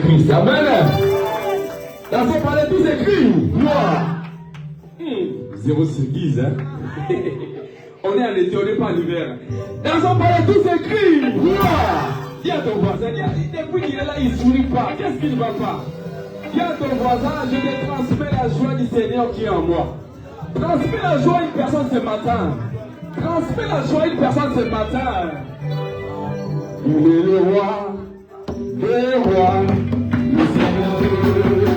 Christ. Amen. Dansons par les tous écrits. Gloire. 0,6, hein. On est en été, on n'est pas en hiver. Dansons par les tous écrits. Gloire. Dis à ton voisin, depuis qu'il est là, il ne sourit pas. Qu'est-ce qui ne va pas? Dis à ton voisin, je te transmets la joie du Seigneur qui est en moi. Transmets la joie à une personne ce matin. Transmets la joie à une personne ce matin. Il est le roi des rois, le Seigneur de Dieu.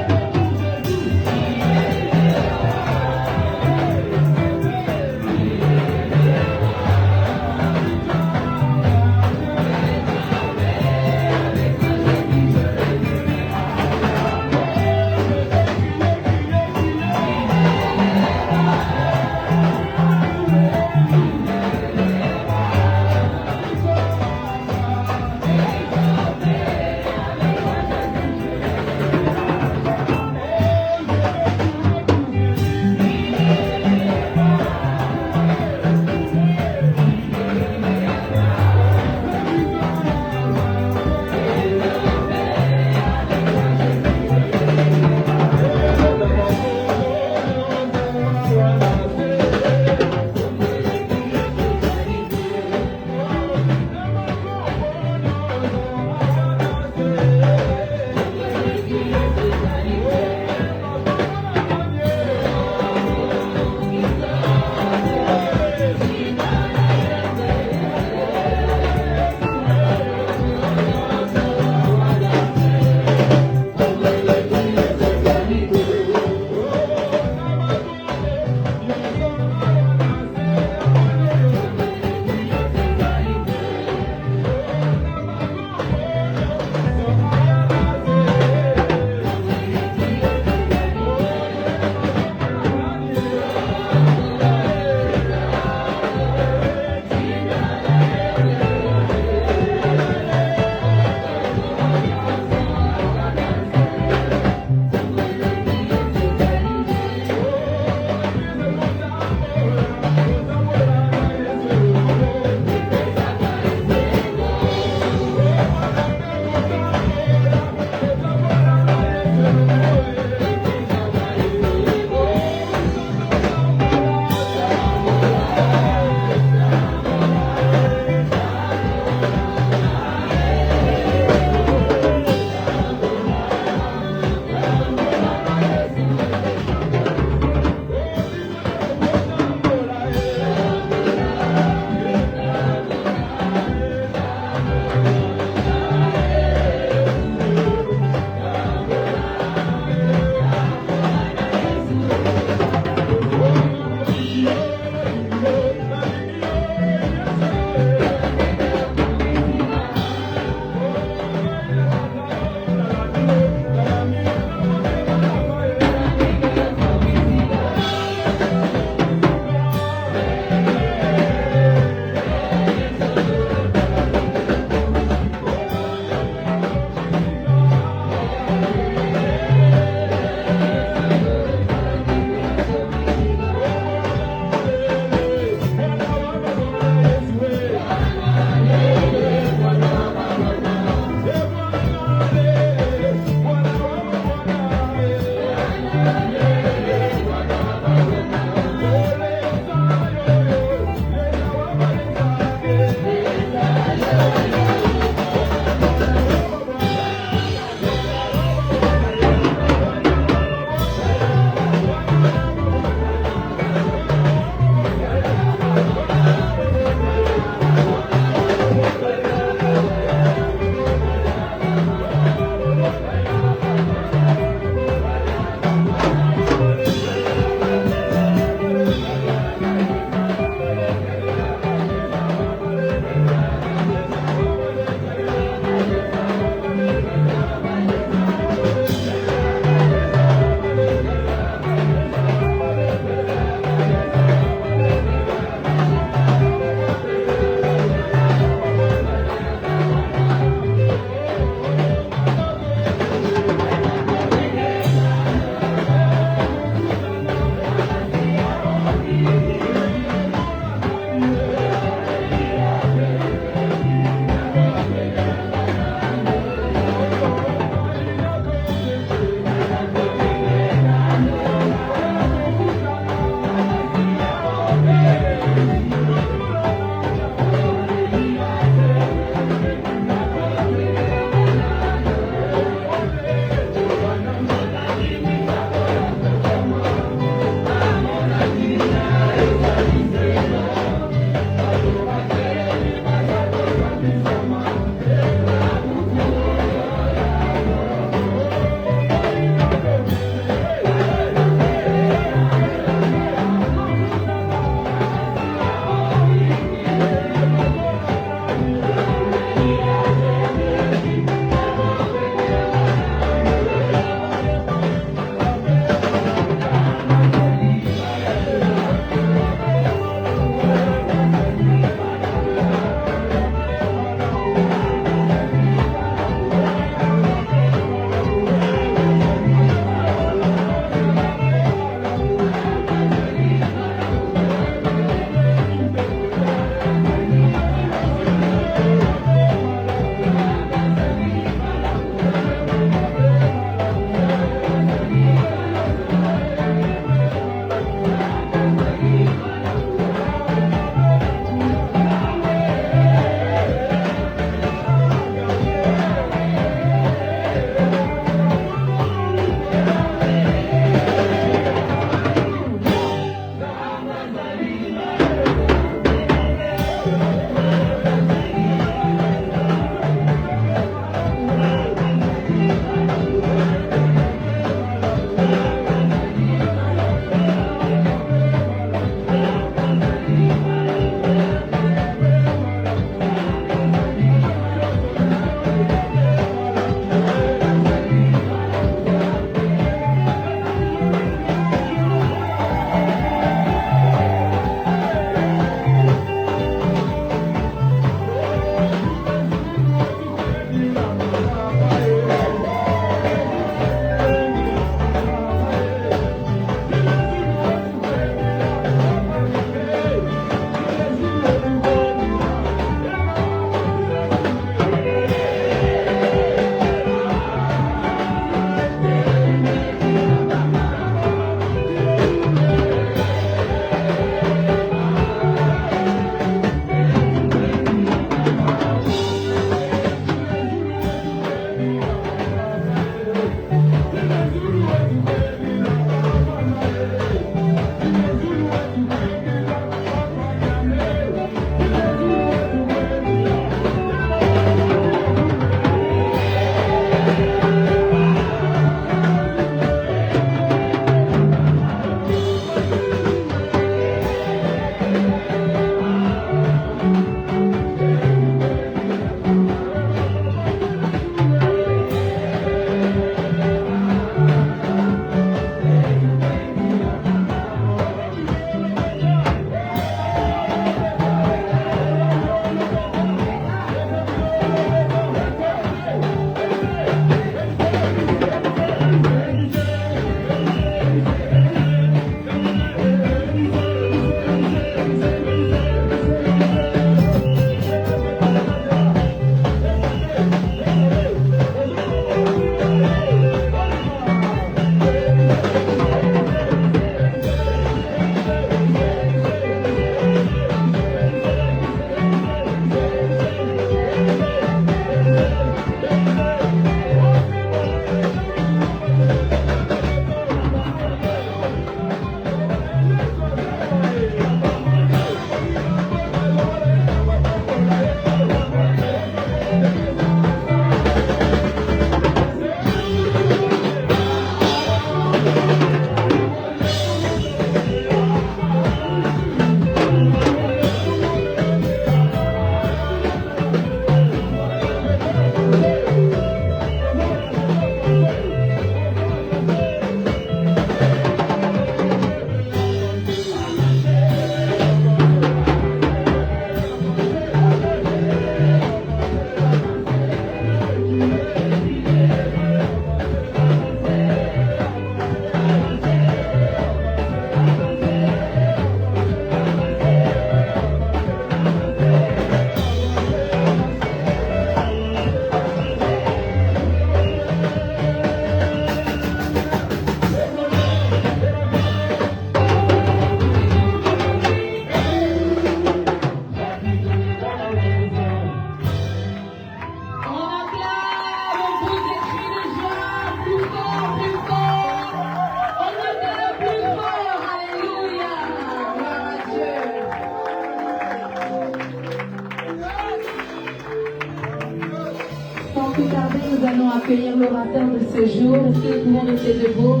plus tarder, nous allons accueillir l'orateur de ce jour. Est-ce que nous pouvons rester debout?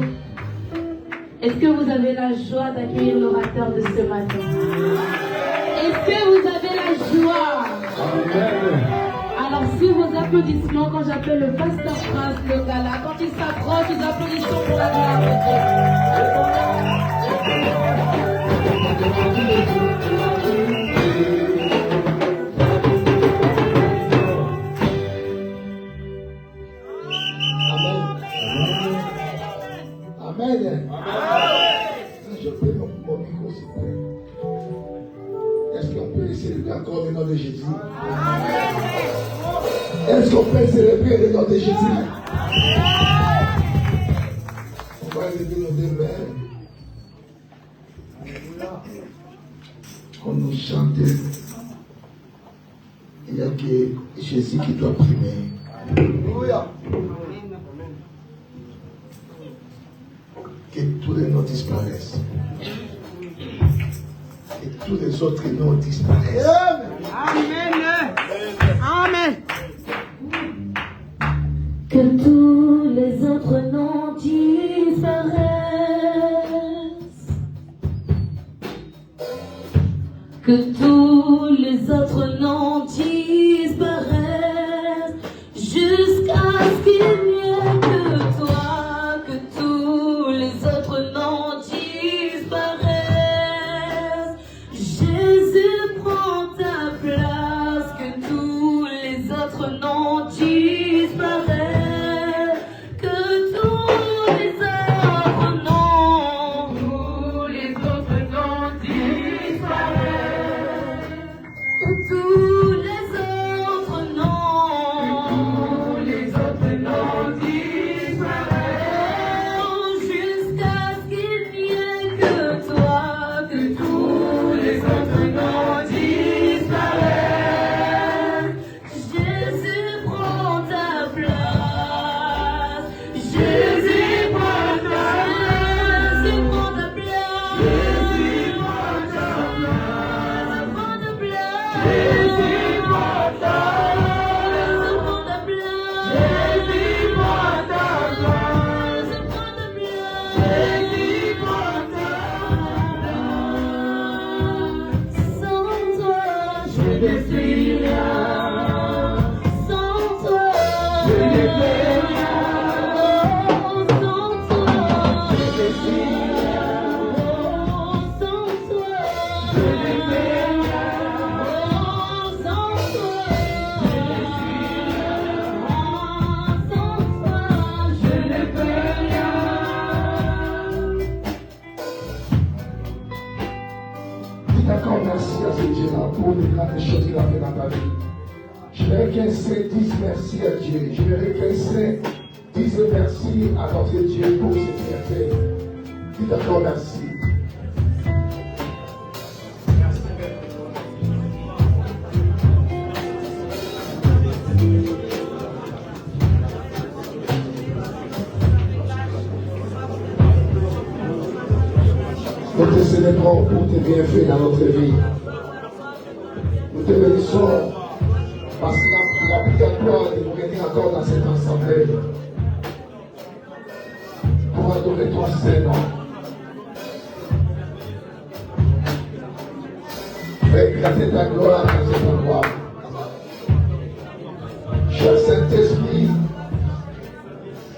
Est-ce que vous avez la joie d'accueillir l'orateur de ce matin? Est-ce que vous avez la joie? Amen. Alors, si vos applaudissements, quand j'appelle le pasteur Prince, le gala, quand il s'approche, nous applaudissons pour la gloire de Dieu. Amen. Je peux mon micro, s'il vous plaît. Est-ce qu'on peut célébrer encore le nom de Jésus? Est-ce qu'on peut célébrer le nom de Jésus? On va lever nos deux mains. Quand nous chantons, il n'y a que Jésus qui doit primer. Alléluia. Que tous les noms disparaissent. Et tous les autres noms disparaissent. Amen. Amen. Que tous les autres noms disparaissent. Que tous les autres noms disparaissent. Jusqu'à ce qu'il n'y ait que toi. Que tous les autres noms disparaissent. Jésus prend ta place. Que tous les autres noms disparaissent. Que tous les autres noms disparaissent. Que tous les autres noms disparaissent. Jusqu'à ce qu'il n'y ait que toi. Que tous les autres noms disparaissent. Jésus prend ta place. Jésus prend ta place. Jésus prend ta place. Jésus prend ta place. Jésus prend ta place. Jésus prend ta place. Jésus prend ta place. Sans toi, je ne suis rien. Sans toi, je ne fais rien. Sans toi, je ne suis rien. Sans toi, je ne fais rien. Sans toi, je ne suis rien. Sans toi, je ne peux rien. Dis encore merci à ce Dieu-là pour les grandes choses qu'il a fait dans ta vie. Je vais qu'un saint dise merci à Dieu. Je vais qu'un saint dise merci à notre Dieu pour ce qu'il a fait. Dis encore merci. Nous te célébrons pour tes bienfaits dans notre vie. Nous te bénissons parce qu'il a pris à toi de nous venir encore dans cette assemblée pour adorer ton Saint-Nom. Fais éclater ta gloire dans cet endroit. Cher Saint-Esprit,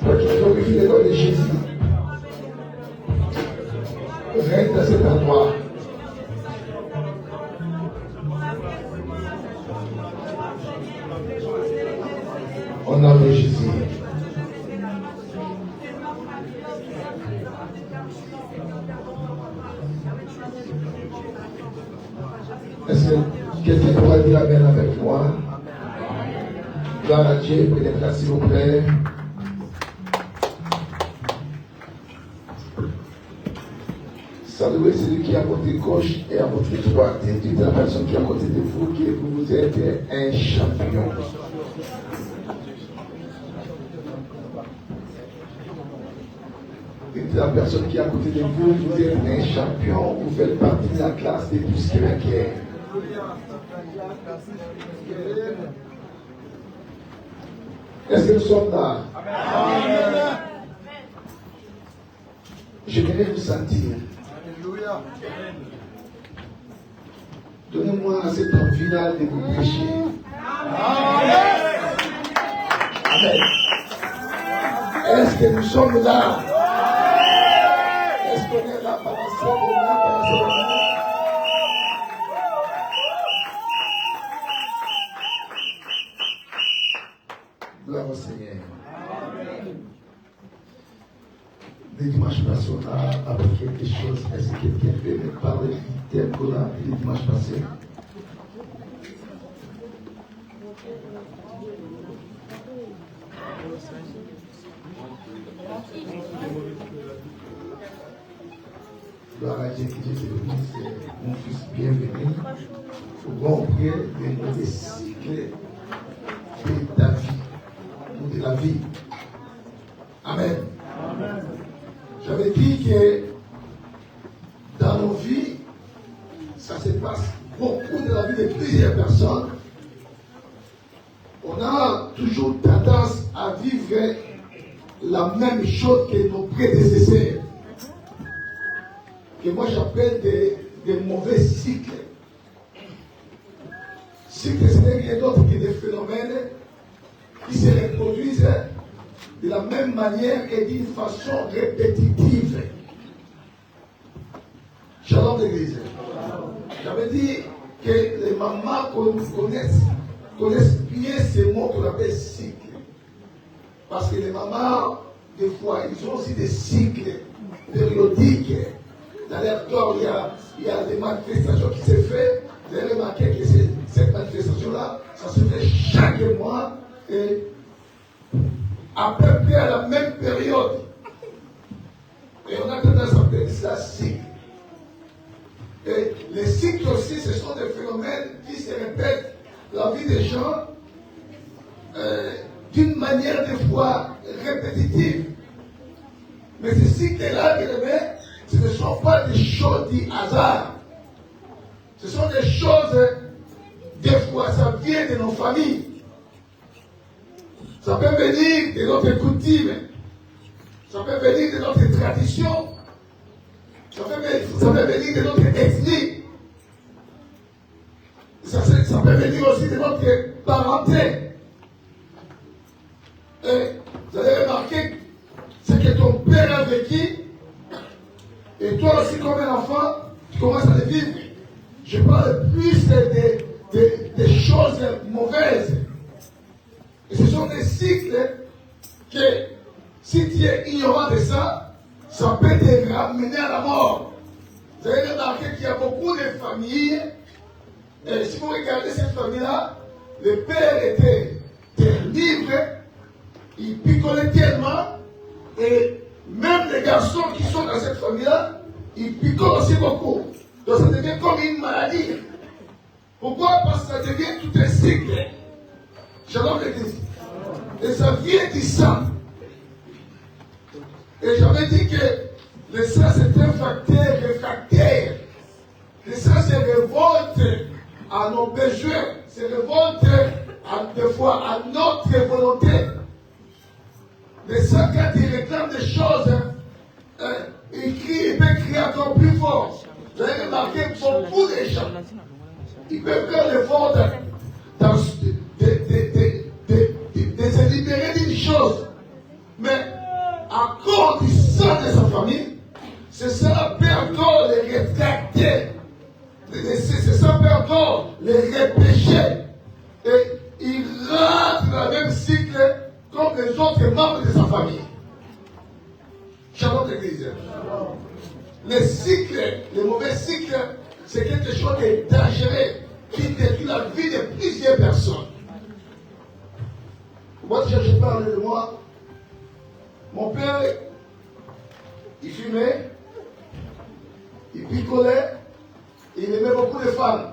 toi qui glorifies le nom de Jésus, règne dans cet endroit. Au nom de Jésus. Est-ce que quelqu'un pourrait dire Amen avec moi? Gloire à Dieu, prenez place s'il vous plaît. Saluez celui qui est à côté gauche et à votre droite. Et dites à la personne qui est à côté de vous que vous êtes un champion. Dites à la personne qui est à côté de vous, vous êtes un champion. Vous faites partie de la classe des 12 Québécois. Est-ce que nous sommes là? Amen. J'aimerais vous sentir. Alléluia. Donnez-moi cette envie-là de vous prêcher. Amen. Amen. Est-ce que nous sommes là? Est-ce qu'on est là? Balancez les mains, balancez les mains. Gloire au Seigneur. Le dimanche passé, on a appris quelque chose. Est-ce que quelqu'un peut me parler du thème qu'on a appris le dimanche passé? Gloire à Dieu, que Dieu te bénisse, mon fils bienvenu. Il faut comprendre les mauvais cycles de ta vie, ou de la vie. Amen. Amen. J'avais dit que dans nos vies, ça se passe beaucoup de la vie de plusieurs personnes. On a toujours tendance à vivre la même chose que nos prédécesseurs, que moi j'appelle des mauvais cycles. Cycles, ce n'est rien d'autre que des phénomènes qui se reproduisent de la même manière et d'une façon répétitive. Shalom l'église. J'avais dit que les mamans connaissent bien ces mots qu'on appelle cycle. Parce que les mamans, des fois, ils ont aussi des cycles périodiques. Dans leur corps, il y a des manifestations qui se font. Vous avez remarqué que cette manifestation-là, ça se fait chaque mois et à peu près à la même période. Et on a tendance à appeler ça cycle. Et les cycles aussi, ce sont des phénomènes qui se répètent dans la vie des gens d'une manière des fois répétitive. Mais ces cycles-là, ce ne sont pas des choses du hasard. Ce sont des choses, des fois, ça vient de nos familles. Ça peut venir de notre coutume. Ça peut venir de notre tradition. Ça peut venir de notre ethnie. Ça peut venir aussi de notre parenté. Et vous avez remarqué ce que ton père a vécu. Et toi aussi, comme un enfant, tu commences à le vivre. Je parle plus des choses mauvaises. Et ce sont des cycles que, si tu es ignorant de ça, ça peut te ramener à la mort. Vous avez remarqué qu'il y a beaucoup de familles, et si vous regardez cette famille-là, le père était libre, il picolait tellement, et même les garçons qui sont dans cette famille-là, ils picolent aussi beaucoup. Donc ça devient comme une maladie. Pourquoi? Parce que ça devient tout un cycle. Shalom l'église. Et ça vient du sang. Et j'avais dit que le sang c'est un facteur réfractaire. Le sang se révolte à nos besoins, se révolte des fois à notre volonté. Le sang, quand il réclame des choses, il peut crier encore plus fort. Vous avez remarqué beaucoup de gens, ils peuvent faire l'effort de se libérer d'une chose. Mais à cause du sang de sa famille, ce sang peut encore les rétracter. Ce sang peut encore les repêcher. Et il rentre dans le même cycle comme les autres membres de sa famille. Shalom l'église. Les cycles, les mauvais cycles, c'est quelque chose de dangereux qui détruit la vie de plusieurs personnes. Moi, je parle de moi. Mon père, il fumait, il picolait, il aimait beaucoup les femmes.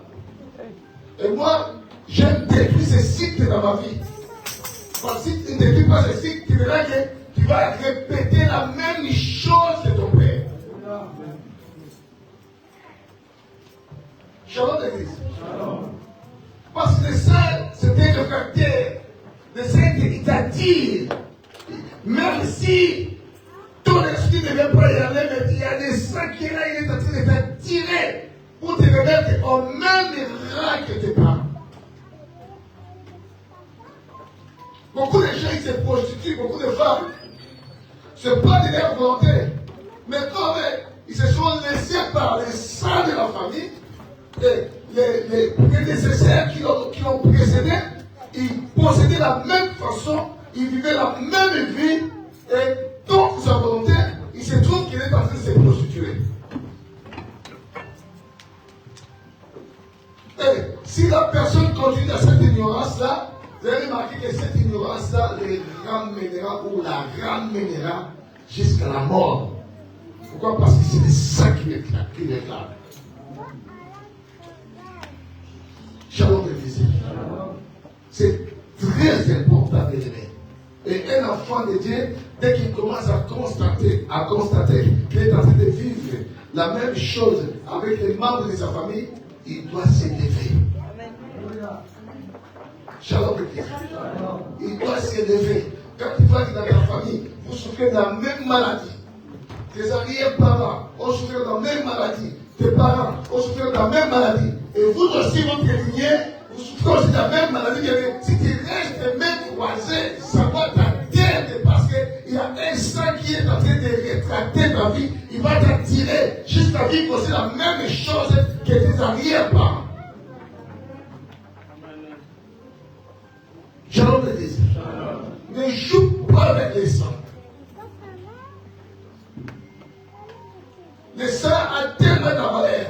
Et moi, j'aime détruire ces cycles dans ma vie. Parce que si tu ne détruis pas ces cycles, tu verras que tu vas répéter la même chose que ton père. Shalom l'église. Parce que le sang, c'était le caractère. Le sang était t'attire. Même si ton esprit ne veut pas y aller, mais il y a des sang qui est là, il est en train de t'attirer pour te remettre au même rang que tes parents. Beaucoup de gens, ils se prostituent, beaucoup de femmes. Ce n'est pas de leur volonté. Mais comme ils se sont laissés par les sangs de la famille, les prédécesseurs qui l'ont précédé, ils possédaient la même façon, ils vivaient la même vie, et donc sa volonté, il se trouve qu'il est en train de se prostituer. Et si la personne continue dans cette ignorance-là, vous avez remarqué que cette ignorance-là les ramènera ou la ramènera jusqu'à la mort. Pourquoi? Parce que c'est ça qui réclame. Shalom l'église. C'est très important de l'aimer. Et un enfant de Dieu, dès qu'il commence à constater qu'il est en train de vivre la même chose avec les membres de sa famille, il doit s'élever. Shalom l'église. Il doit s'élever. Quand il voit que dans la famille, vous souffrez de la même maladie. Tes arrière-parents ont souffert de la même maladie. Tes parents ont souffert de la même maladie. Et vous aussi, votre lignée, vous souffrez aussi de la même maladie. Mais si tu restes même croisé, ça va t'atteindre parce qu'il y a un sang qui est en train de rétracter ta vie. Il va t'attirer jusqu'à vivre aussi la même chose que tes arrière-parents. Shalom l'église. Ne joue pas avec les sangs. Le sang a tellement de valeur.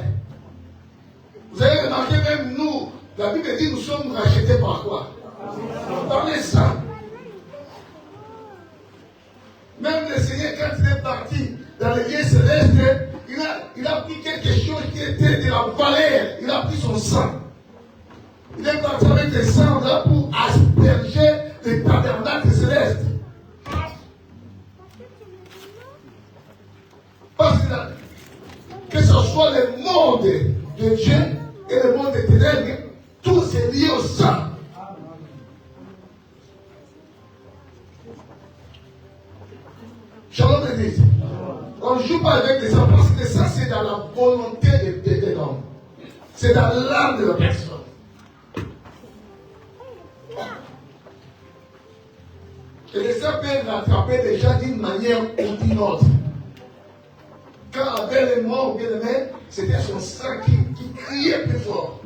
Vous avez remarqué, même nous, la Bible dit nous sommes rachetés par quoi? Par le sang. Même le Seigneur, quand il est parti dans les lieux célestes, il a pris quelque chose qui était de la valeur. Il a pris son sang. Il est parti avec le sang là pour asperger les tabernacles célestes. Parce que ce soit le monde de Dieu et le monde des ténèbres, tout est lié au sang. Shalom l'église. On ne joue pas avec les sang parce que ça c'est dans la volonté de l'homme. C'est dans l'âme de la personne. Et le sang peut rattraper les gens d'une manière ou d'une autre. Quand Abel est mort, bien aimé, c'était son sang qui criait plus fort.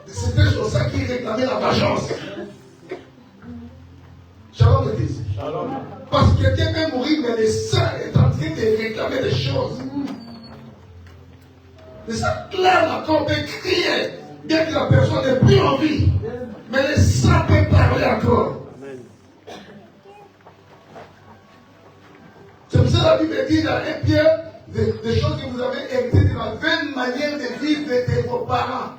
C'était son sang qui réclamait la vengeance. Shalom l'église. Parce que quelqu'un peut mourir, mais le sang est en train de réclamer des choses. Le sang clair encore peut crier, bien que la personne n'est plus en vie. Mais le sang peut parler encore. C'est pour ça que la Bible dit dans 1 Pierre des choses que vous avez héritées de la vaine manière de vivre de vos parents.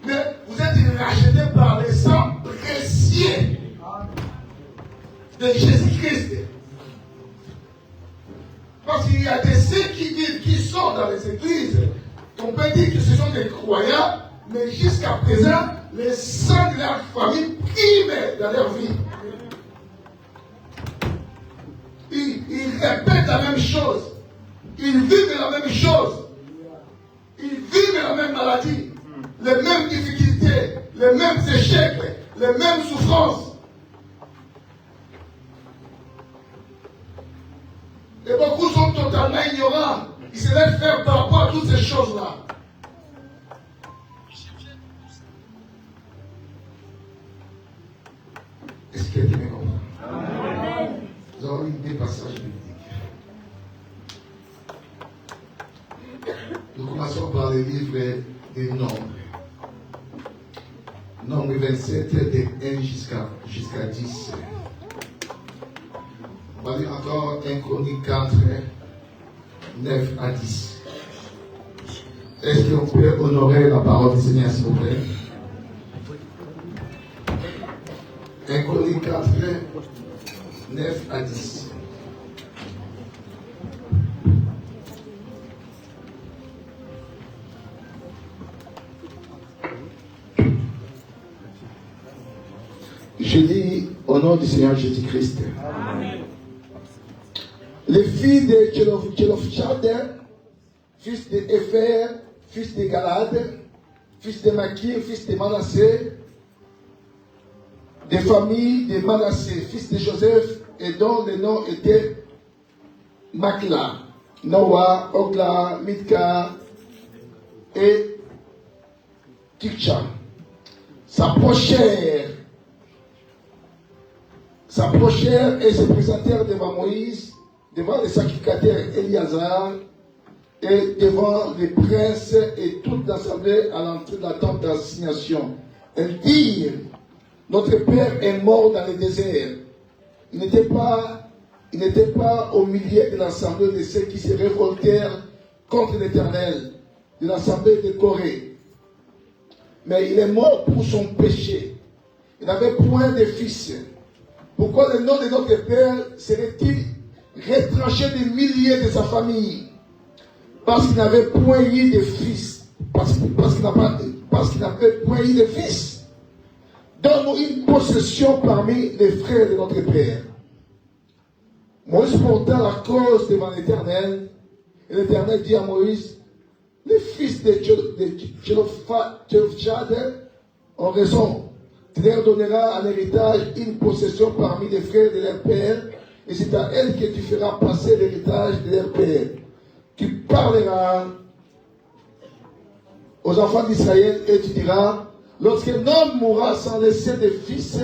Mais vous êtes rachetés par le sang précieux de Jésus-Christ. Parce qu'il y a des saints qui vivent, qui sont dans les églises. On peut dire que ce sont des croyants, mais jusqu'à présent, le sang de leur famille prime dans leur vie. Ils répètent la même chose. Ils vivent la même chose. Ils vivent la même maladie. Les mêmes difficultés. Les mêmes échecs. Les mêmes souffrances. Et beaucoup sont totalement ignorants. Ils se laissent faire par rapport à toutes ces choses-là. Est-ce que quelqu'un me comprend? Nous avons eu des passages bibliques. Nous commençons par les livres des Nombres. Nombre 27, de 1 jusqu'à 10. On va lire encore 1 Chronique 4, 9 à 10. Est-ce qu'on peut honorer la parole du Seigneur, s'il vous plaît? 1 Chronique 4, 9 à 10. Je dis au nom du Seigneur Jésus-Christ. Les filles de Tchelofchad, fils de Épher, fils de Galad, fils de Makir, fils de Manassé, des familles de Manassé, fils de Joseph, et dont les noms étaient Makla, Noah, Ogla, Mitka et Tikcha. S'approchèrent et se présentèrent devant Moïse, devant les sacrificateurs Éliazar et devant les princes et toute l'assemblée à l'entrée de la tente d'assignation. Elles dirent, notre père est mort dans le désert. Il n'était pas au milieu de l'assemblée de ceux qui se révoltèrent contre l'Éternel, de l'assemblée de Corée. Mais il est mort pour son péché. Il n'avait point de fils. Pourquoi le nom de notre père serait-il retranché des milliers de sa famille? Parce qu'il n'avait point eu de fils. Parce qu'il n'avait point eu de fils. Donne-nous une possession parmi les frères de notre père. Moïse porta la cause devant l'Éternel. Et l'Éternel dit à Moïse, les fils de Tchelofchad ont raison. Tu leur donneras en héritage une possession parmi les frères de leur père, et c'est à elle que tu feras passer l'héritage de leur père. Tu parleras aux enfants d'Israël et tu diras, lorsqu'un homme mourra sans laisser de fils,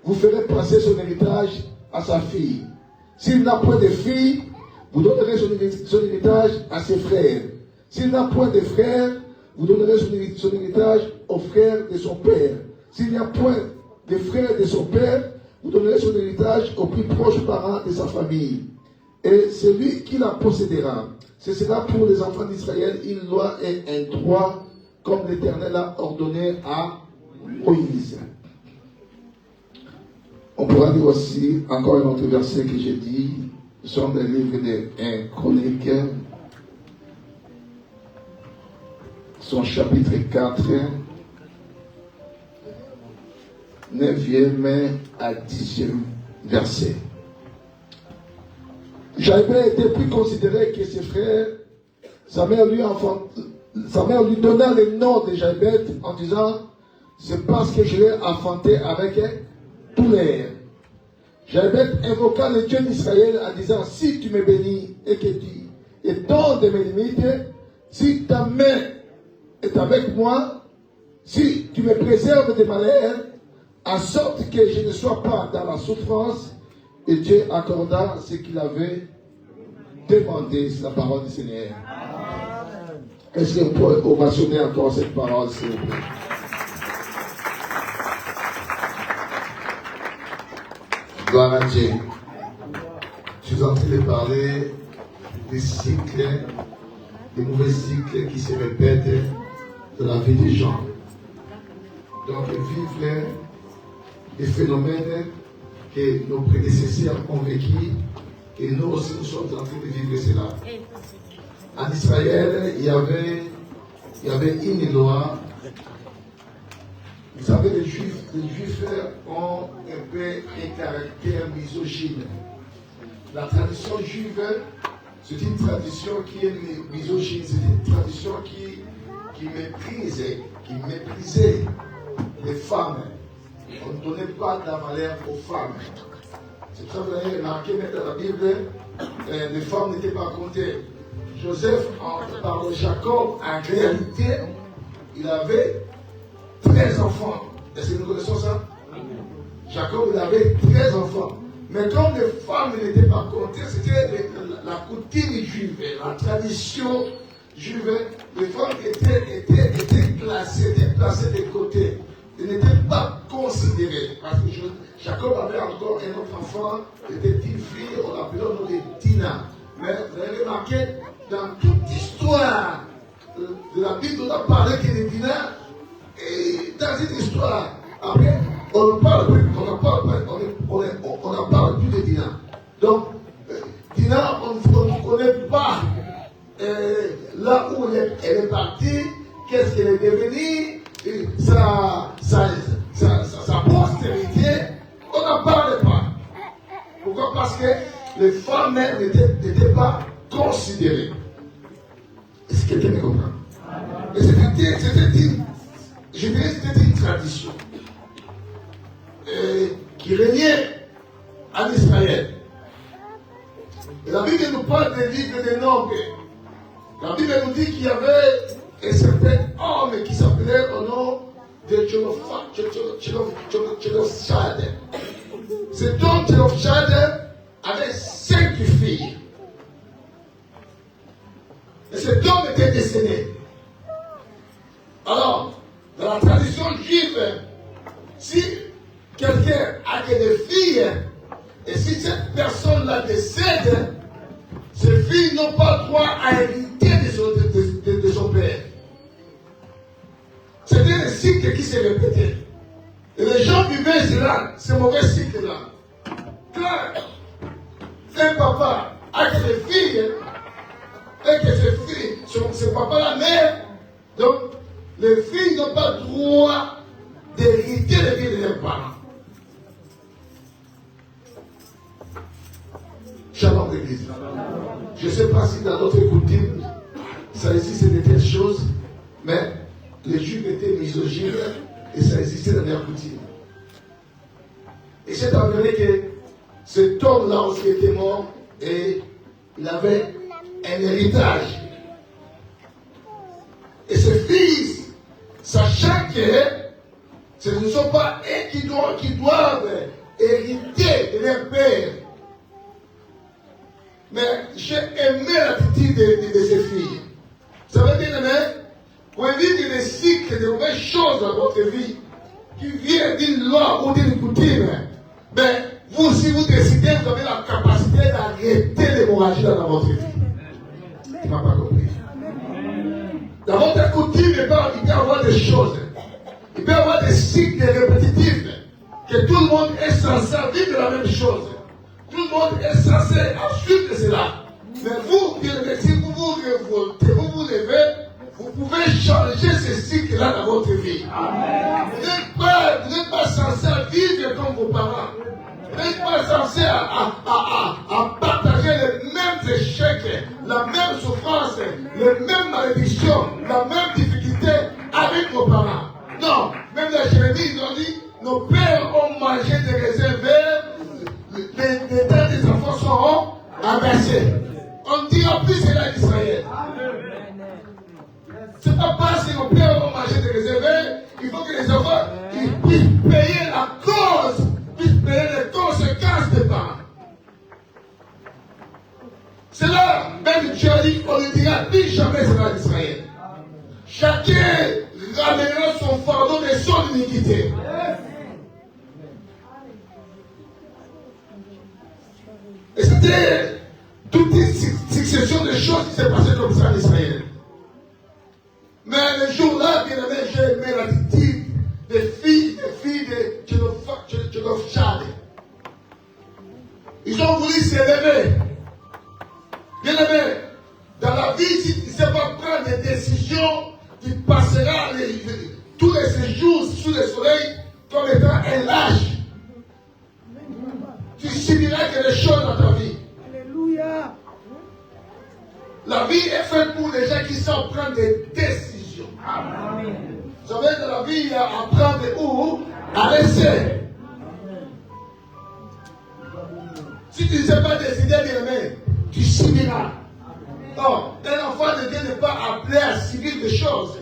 vous ferez passer son héritage à sa fille. S'il n'a point de fille, vous donnerez son héritage à ses frères. S'il n'a point de frères, vous donnerez son héritage aux frères de son père. S'il n'y a point de frères de son père, vous donnerez son héritage aux plus proches parents de sa famille. Et celui qui la possédera. Ce sera pour les enfants d'Israël une loi et un droit, comme l'Éternel a ordonné à Moïse. On pourra dire aussi, encore un autre verset que j'ai dit, sur le livre de 1 Chronique, son chapitre 4, 9e à 10e verset. Jaïbel était plus considéré que ses frères. Sa mère lui donna le nom de Jaïbel en disant, c'est parce que je l'ai enfanté avec tout l'air. Jaïbel invoqua le Dieu d'Israël en disant, si tu me bénis et que tu étends de mes limites, si ta main est avec moi, si tu me préserves des malheurs, en sorte que je ne sois pas dans la souffrance, et Dieu accorda ce qu'il avait demandé. C'est la parole du Seigneur. Est-ce qu'on peut ovationner encore cette parole, s'il vous plaît? Gloire à Dieu. Je suis en train de parler des cycles, des mauvais cycles qui se répètent dans la vie des gens. Donc, vivre des phénomènes que nos prédécesseurs ont vécu et nous aussi nous sommes en train de vivre cela. En Israël, il y avait une loi. Vous savez, les Juifs ont un peu un caractère misogyne. La tradition juive, c'est une tradition qui est misogyne, c'est une tradition qui méprisait les femmes. On ne donnait pas de la valeur aux femmes. C'est pour ça que vous avez remarqué, même dans la Bible, les femmes n'étaient pas comptées. Joseph, par Jacob, en réalité, il avait 13 enfants. Est-ce que nous connaissons ça? Jacob, il avait 13 enfants. Mais comme les femmes n'étaient pas comptées, c'était la coutume juive, la tradition juive. Les femmes étaient placées de côté. Ils n'étaient pas considérés. Parce que Jacob avait encore un autre enfant, il était une fille, on l'appelait au nom de Dina. Mais vous avez remarqué, dans toute l'histoire de la Bible, on a parlé que de Dina, et dans cette histoire, après, on ne parle plus de Dina. Donc, Dina, on ne connaît pas là où elle est partie, qu'est-ce qu'elle est devenue. Sa postérité, parce que les femmes n'étaient pas considérées. Est-ce que quelqu'un me comprend? Et c'était une tradition qui régnait en Israël. Et la Bible nous parle des livres des nombres. La Bible nous dit qu'il y avait un certain homme qui s'appelait au nom de Tchelofchad. Cet homme Tchelofchad avait 5 filles. Et cet homme était décédé. Alors, dans la tradition juive, si quelqu'un a que des filles, et si cette personne-là décède, ces filles n'ont pas droit à hériter de son père. C'était un cycle qui se répétait. Et les gens vivaient cela, ce mauvais cycle-là. Quand un papa a que des filles, et que ces filles, ce papa-là meurt, donc les filles n'ont pas droit d'hériter les vies de leurs parents. Shalom d'église. Je ne sais pas si dans d'autres coutumes, ça existe de telles choses, mais les Juifs étaient misogynes et ça existait dans leurs coutumes. Et c'est avéré que cet homme-là aussi était mort et il avait un héritage. Et ses fils, sachant que ce ne sont pas eux qui doivent hériter de leur père, mais j'ai aimé l'attitude de ces filles. Ça veut dire, pour éviter des cycles de mauvaises choses dans votre vie, qui viennent d'une loi ou d'une coutume, ben, vous, si vous décidez, vous avez la capacité d'arrêter l'hémorragie dans votre vie. Tu n'as pas compris. Dans votre coutume, il peut y avoir des choses. Il peut y avoir des cycles répétitifs. Que tout le monde est censé vivre la même chose. Tout le monde est censé suivre cela. Mais vous, si vous vous révoltez, vous vous levez, vous pouvez changer ce cycle-là dans votre vie. Vous n'êtes pas censé vivre comme vos parents. Vous n'êtes pas censé à partager les mêmes échecs, la même souffrance, les mêmes malédictions, la même difficulté avec vos parents. Non, même les Jérémie, ils ont dit, nos pères ont mangé des raisins verts, les terres des enfants seront abaissés. On ne dira plus cela d'Israël. C'est pas parce que nos pères ont mangé des raisins verts, il faut que les enfants ils puissent payer la cause, puissent payer les conséquences des parents. C'est là, même Dieu a dit, on ne dira plus jamais cela d'Israël. Chacun ramènera son fardeau de son iniquité. Et c'était toute une succession de choses qui s'est passées comme ça en Israël. Mais le jour-là, bien aimé, j'ai aimé l'attitude des filles de Tchelofchad. Ils ont voulu s'élever. Bien aimé, dans la vie, si tu ne sais pas prendre des décisions, tu passeras tous les séjours sous le soleil comme étant un lâche. Tu subiras quelque chose dans ta vie. Alléluia. La vie est faite pour les gens qui savent prendre des décisions. Amen. Vous savez, dans la vie, il y a à prendre ou à laisser. Si tu ne sais pas décider, bien aimé, tu subiras. Non, un enfant de Dieu n'est pas appelé à subir des choses.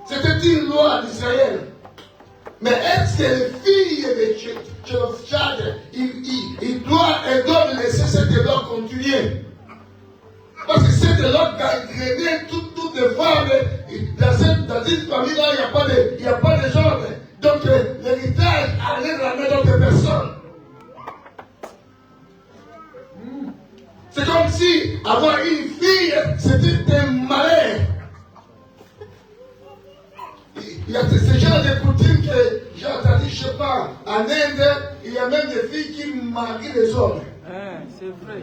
C'était une loi d'Israël. Mais est-ce que les filles de Tchelofchad, ils doivent laisser cette loi continuer? Parce que cette loi gangrénait toutes les femmes. Dans une famille-là, il n'y a pas de genre. Donc l'héritage allait dans la main d'autres personnes. C'est comme si avoir une fille, c'était un malheur. Il y a ce genre de coutumes que j'ai entendu, je ne sais pas, en Inde, il y a même des filles qui marient les hommes. C'est vrai,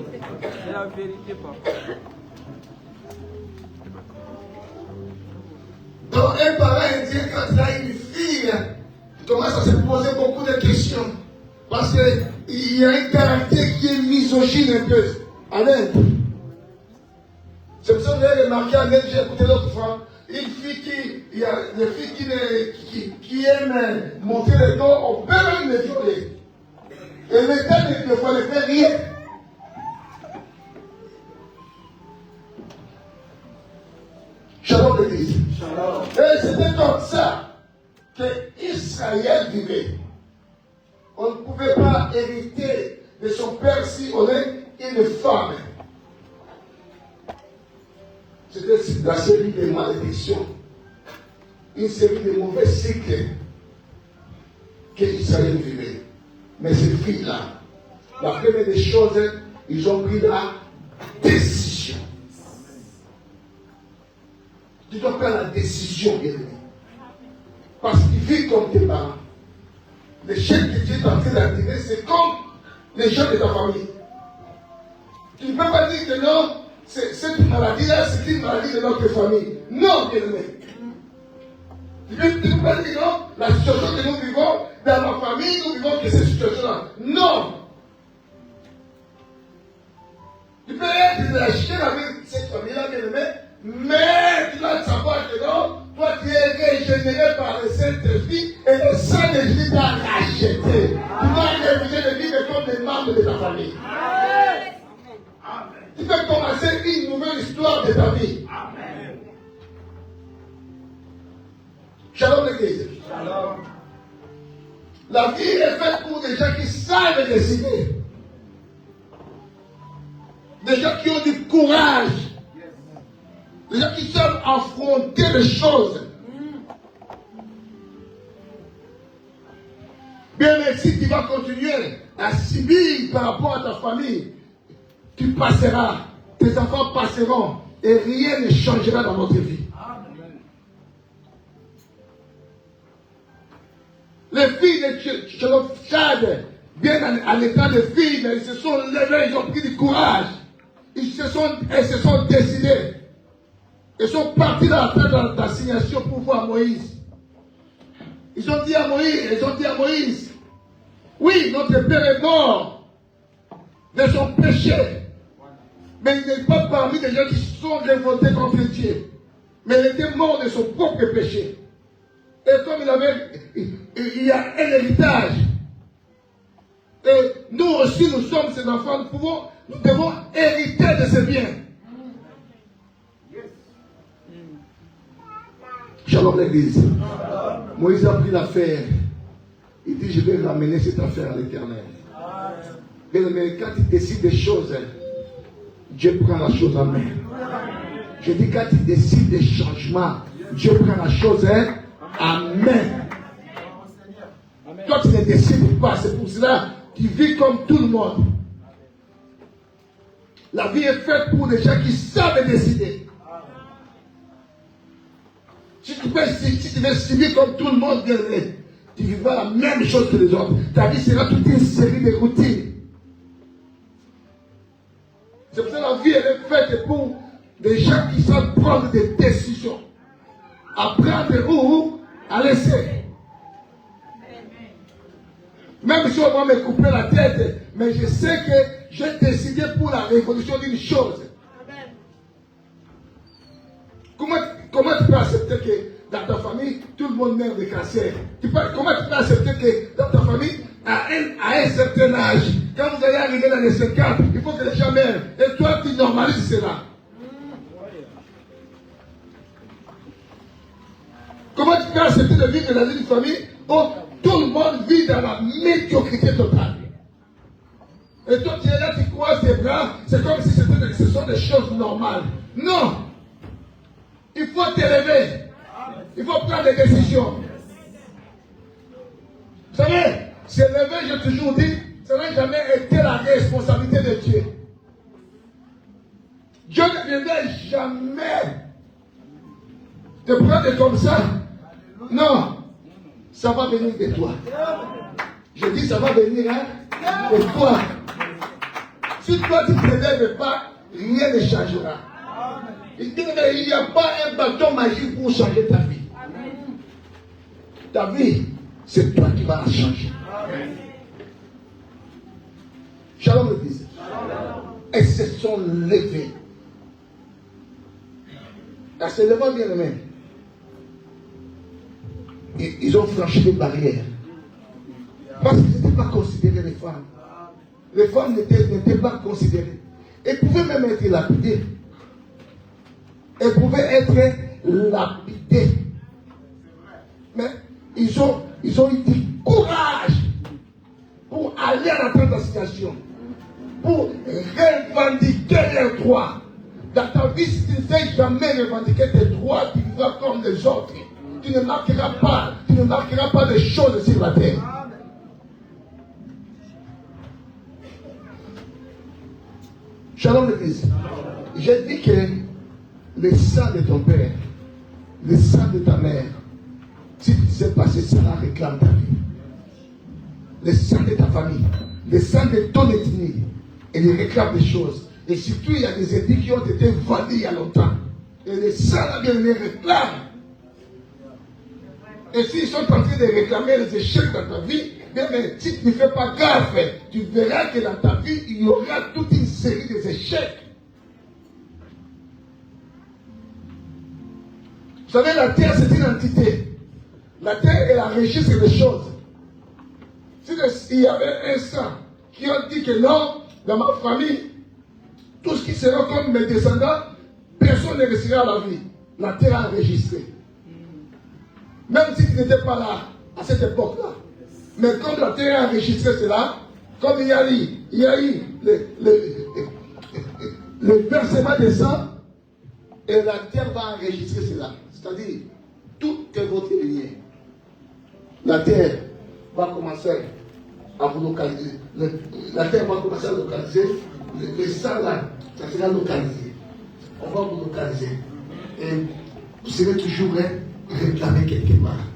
c'est la vérité, papa. Donc un parent indien, quand il a une fille, il commence à se poser beaucoup de questions. Parce qu'il y a un caractère qui est misogyne un peu en Inde. C'est pour ça que vous avez remarqué en Inde, j'ai écouté l'autre fois, une fille il y a des filles qui aiment monter les dos, on peut même les violer. Et l'État ne fait rien. Shalom l'église. Et c'était comme ça que Israël vivait. On ne pouvait pas hériter de son père si on est une femme. C'était la série de malédictions, une série de mauvais cycles que Israël vivait. Mais ces filles-là, la première des choses, ils ont pris la décision. Tu dois prendre la décision, bien-aimé. Parce qu'ils vivent comme tes parents. Les chèques que Dieu est en train d'activer, c'est comme les gens de ta famille. Tu ne peux pas dire que non, cette maladie-là, c'est une maladie de notre famille. Non, bien-aimé. Tu ne peux pas dire non, la situation que nous vivons, dans ma famille, nous vivons que cette situation-là. Non. Tu peux être lâché avec cette famille-là, bien-aimé, mais tu dois savoir que non, toi tu es régénéré par le Saint-Esprit et le Saint-Esprit t'a racheté. Tu dois refuser de vivre comme des membres de ta famille. Amen. Tu peux commencer une nouvelle histoire de ta vie. Amen. Shalom l'église. Shalom. La vie est faite pour des gens qui savent décider. Des gens qui ont du courage. Des gens qui savent affronter les choses. Bien, mais si tu vas continuer à subir par rapport à ta famille, tu passeras, tes enfants passeront et rien ne changera dans votre vie. Amen. Les filles de Tchad, bien en état de filles, mais ils se sont levées, ils ont pris du courage. Elles se sont décidées. Ils sont partis dans la terre d'assignation pour voir Moïse. Ils ont dit à Moïse, oui, notre père est mort de son péché. Mais il n'est pas parmi les gens qui sont révoltés contre Dieu. Mais il était mort de son propre péché. Et comme il y a un héritage. Et nous aussi, nous sommes ses enfants, nous devons hériter de ses biens. Shalom l'église. Moïse a pris l'affaire. Il dit, je vais ramener cette affaire à l'Éternel. Mais quand il décide des choses, Dieu prend la chose en main. Je dis, quand il décide des changements, Dieu prend la chose en main. Toi, tu ne décides pas. C'est pour cela que tu vis comme tout le monde. La vie est faite pour des gens qui savent décider. Si tu veux subir comme tout le monde, tu vivras la même chose que les autres. Ta vie sera toute une série de routines. C'est pour ça que la vie elle est faite pour des gens qui savent prendre des décisions. À prendre ou à laisser. Même si on va me couper la tête, mais je sais que j'ai décidé pour la révolution d'une chose. Comment tu peux accepter que dans ta famille, tout le monde meurt de cancer? Comment tu peux accepter que dans ta famille, à un certain âge, quand vous allez arriver dans les 50, il faut que les gens meurent. Et toi, tu normalises cela. Comment tu peux accepter de vivre dans une famille où tout le monde vit dans la médiocrité totale? Et toi, tu es là, tu croises tes bras, c'est comme si ce sont des choses normales. Non! Il faut t'élever. Il faut prendre des décisions. Vous savez, s'élever, j'ai toujours dit, ça n'a jamais été la responsabilité de Dieu. Dieu ne viendrait jamais te prendre comme ça. Non, ça va venir de toi. Je dis, ça va venir de toi. Si toi, tu ne t'élèves pas, rien ne changera. Il n'y a pas un bâton magique pour changer ta vie. Ta vie, c'est toi qui vas la changer. Shalom l'église. Elles se sont levées. En se levant, bien aimé, ils ont franchi des barrières. Parce qu'ils n'étaient pas considérés les femmes. Les femmes n'étaient pas considérées. Elles pouvaient même être lapidées. Elles pouvaient être lapidées. Mais ils ont eu du courage pour aller à la tentation, pour revendiquer leurs droits. Dans ta vie, si tu ne sais jamais revendiquer tes droits, tu vivras comme les autres. Tu ne marqueras pas de choses sur la terre. Shalom l'église. J'ai dit que le sang de ton père, le sang de ta mère, si tu sais passer, cela réclame ta vie. Le sang de ta famille, le sang de ton ethnie, il réclame des choses. Et surtout, il y a des ethnies qui ont été vendues il y a longtemps. Et le sang là, bien les réclame. Et s'ils sont en train de réclamer les échecs dans ta vie, bien, mais si tu ne fais pas gaffe, tu verras que dans ta vie, il y aura toute une série d'échecs. Vous savez, la terre, c'est une entité. La terre est la registre des choses. S'il y avait un sang qui a dit que non, dans ma famille, tout ce qui sera comme mes descendants, personne ne restera à la vie. La terre a enregistré. Même si tu n'étais pas là, à cette époque-là. Mais comme la terre a enregistré cela, comme il y a eu le versement des sang, et la terre va enregistrer cela. C'est-à-dire, tout est votre lié. La terre va commencer à vous localiser. La terre va commencer à localiser. Le sang là, ça sera localisé. On va vous localiser. Et vous serez toujours réclamé quelque part.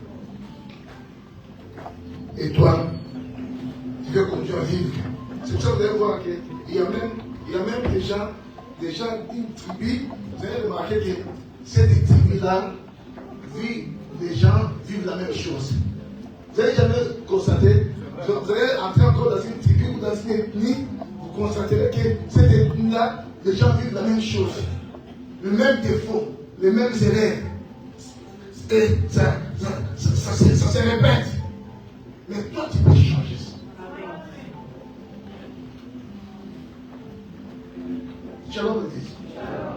Et toi, tu veux continuer à vivre. C'est pour ça que vous allez voir qu'il y a même des gens d'une tribu, vous allez remarquer que cette tribu-là, les gens vivent la même chose. Vous n'avez jamais constaté, vous allez entrer encore dans une tribu ou dans une ethnie, vous constaterez que cette ethnie-là, les gens vivent la même chose. Le même défaut, les mêmes erreurs. Et ça se répète. Mais toi, tu peux changer ça. Shalom le dit.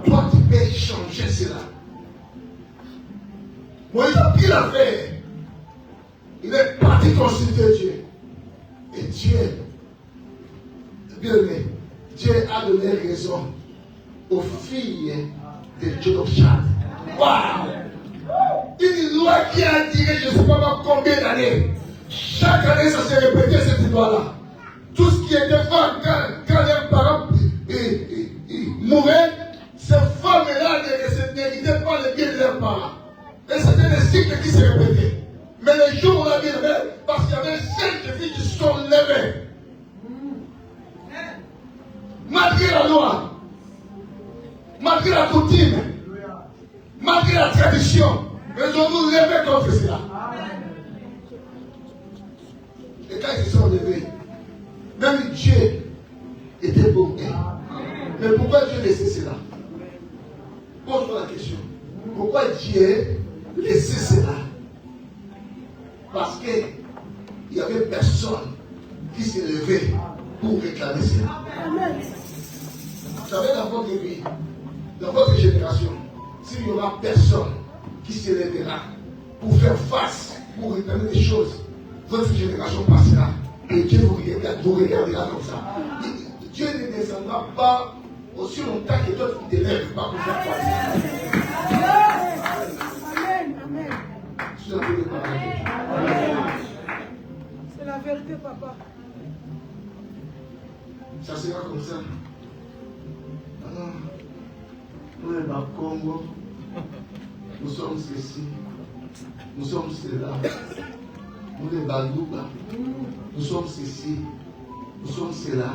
Toi, tu peux changer cela. Moïse a pris l'affaire. Il est parti consulter Dieu. Et Dieu, bien aimé, Dieu a donné raison aux filles de Jonathan. Waouh! Une loi qui a duré je ne sais pas combien d'années. Chaque année, ça s'est répété cette loi-là. Tout ce qui était femme, quand leurs parents mouraient, ces femmes-là n'héritaient pas le bien de leurs parents. Et c'était des cycles qui se répétaient. Mais les jours où on a bien levé, parce qu'il y avait 5 filles qui se sont levées. Malgré la loi, malgré la coutume, malgré la tradition, elles ont nous levé contre cela. Et quand ils se sont levés, même Dieu était bon. Mais pourquoi Dieu laissait cela? Pose-moi la question. Pourquoi Dieu laissait cela? Parce qu'il n'y avait personne qui s'est levé pour réclamer cela. Vous savez, dans votre vie, dans votre génération, s'il n'y aura personne qui se lèvera pour faire face, pour réclamer des choses, votre génération passera et Dieu vous regardera comme ça. Dieu ne descendra pas aussi longtemps que toi tu te lèves pas pour faire face. Amen. C'est la vérité, papa. Ça sera comme ça. Alors, nous les Congo, nous sommes ceci, nous sommes cela. Nous les Balouba, nous sommes ceci, nous sommes cela.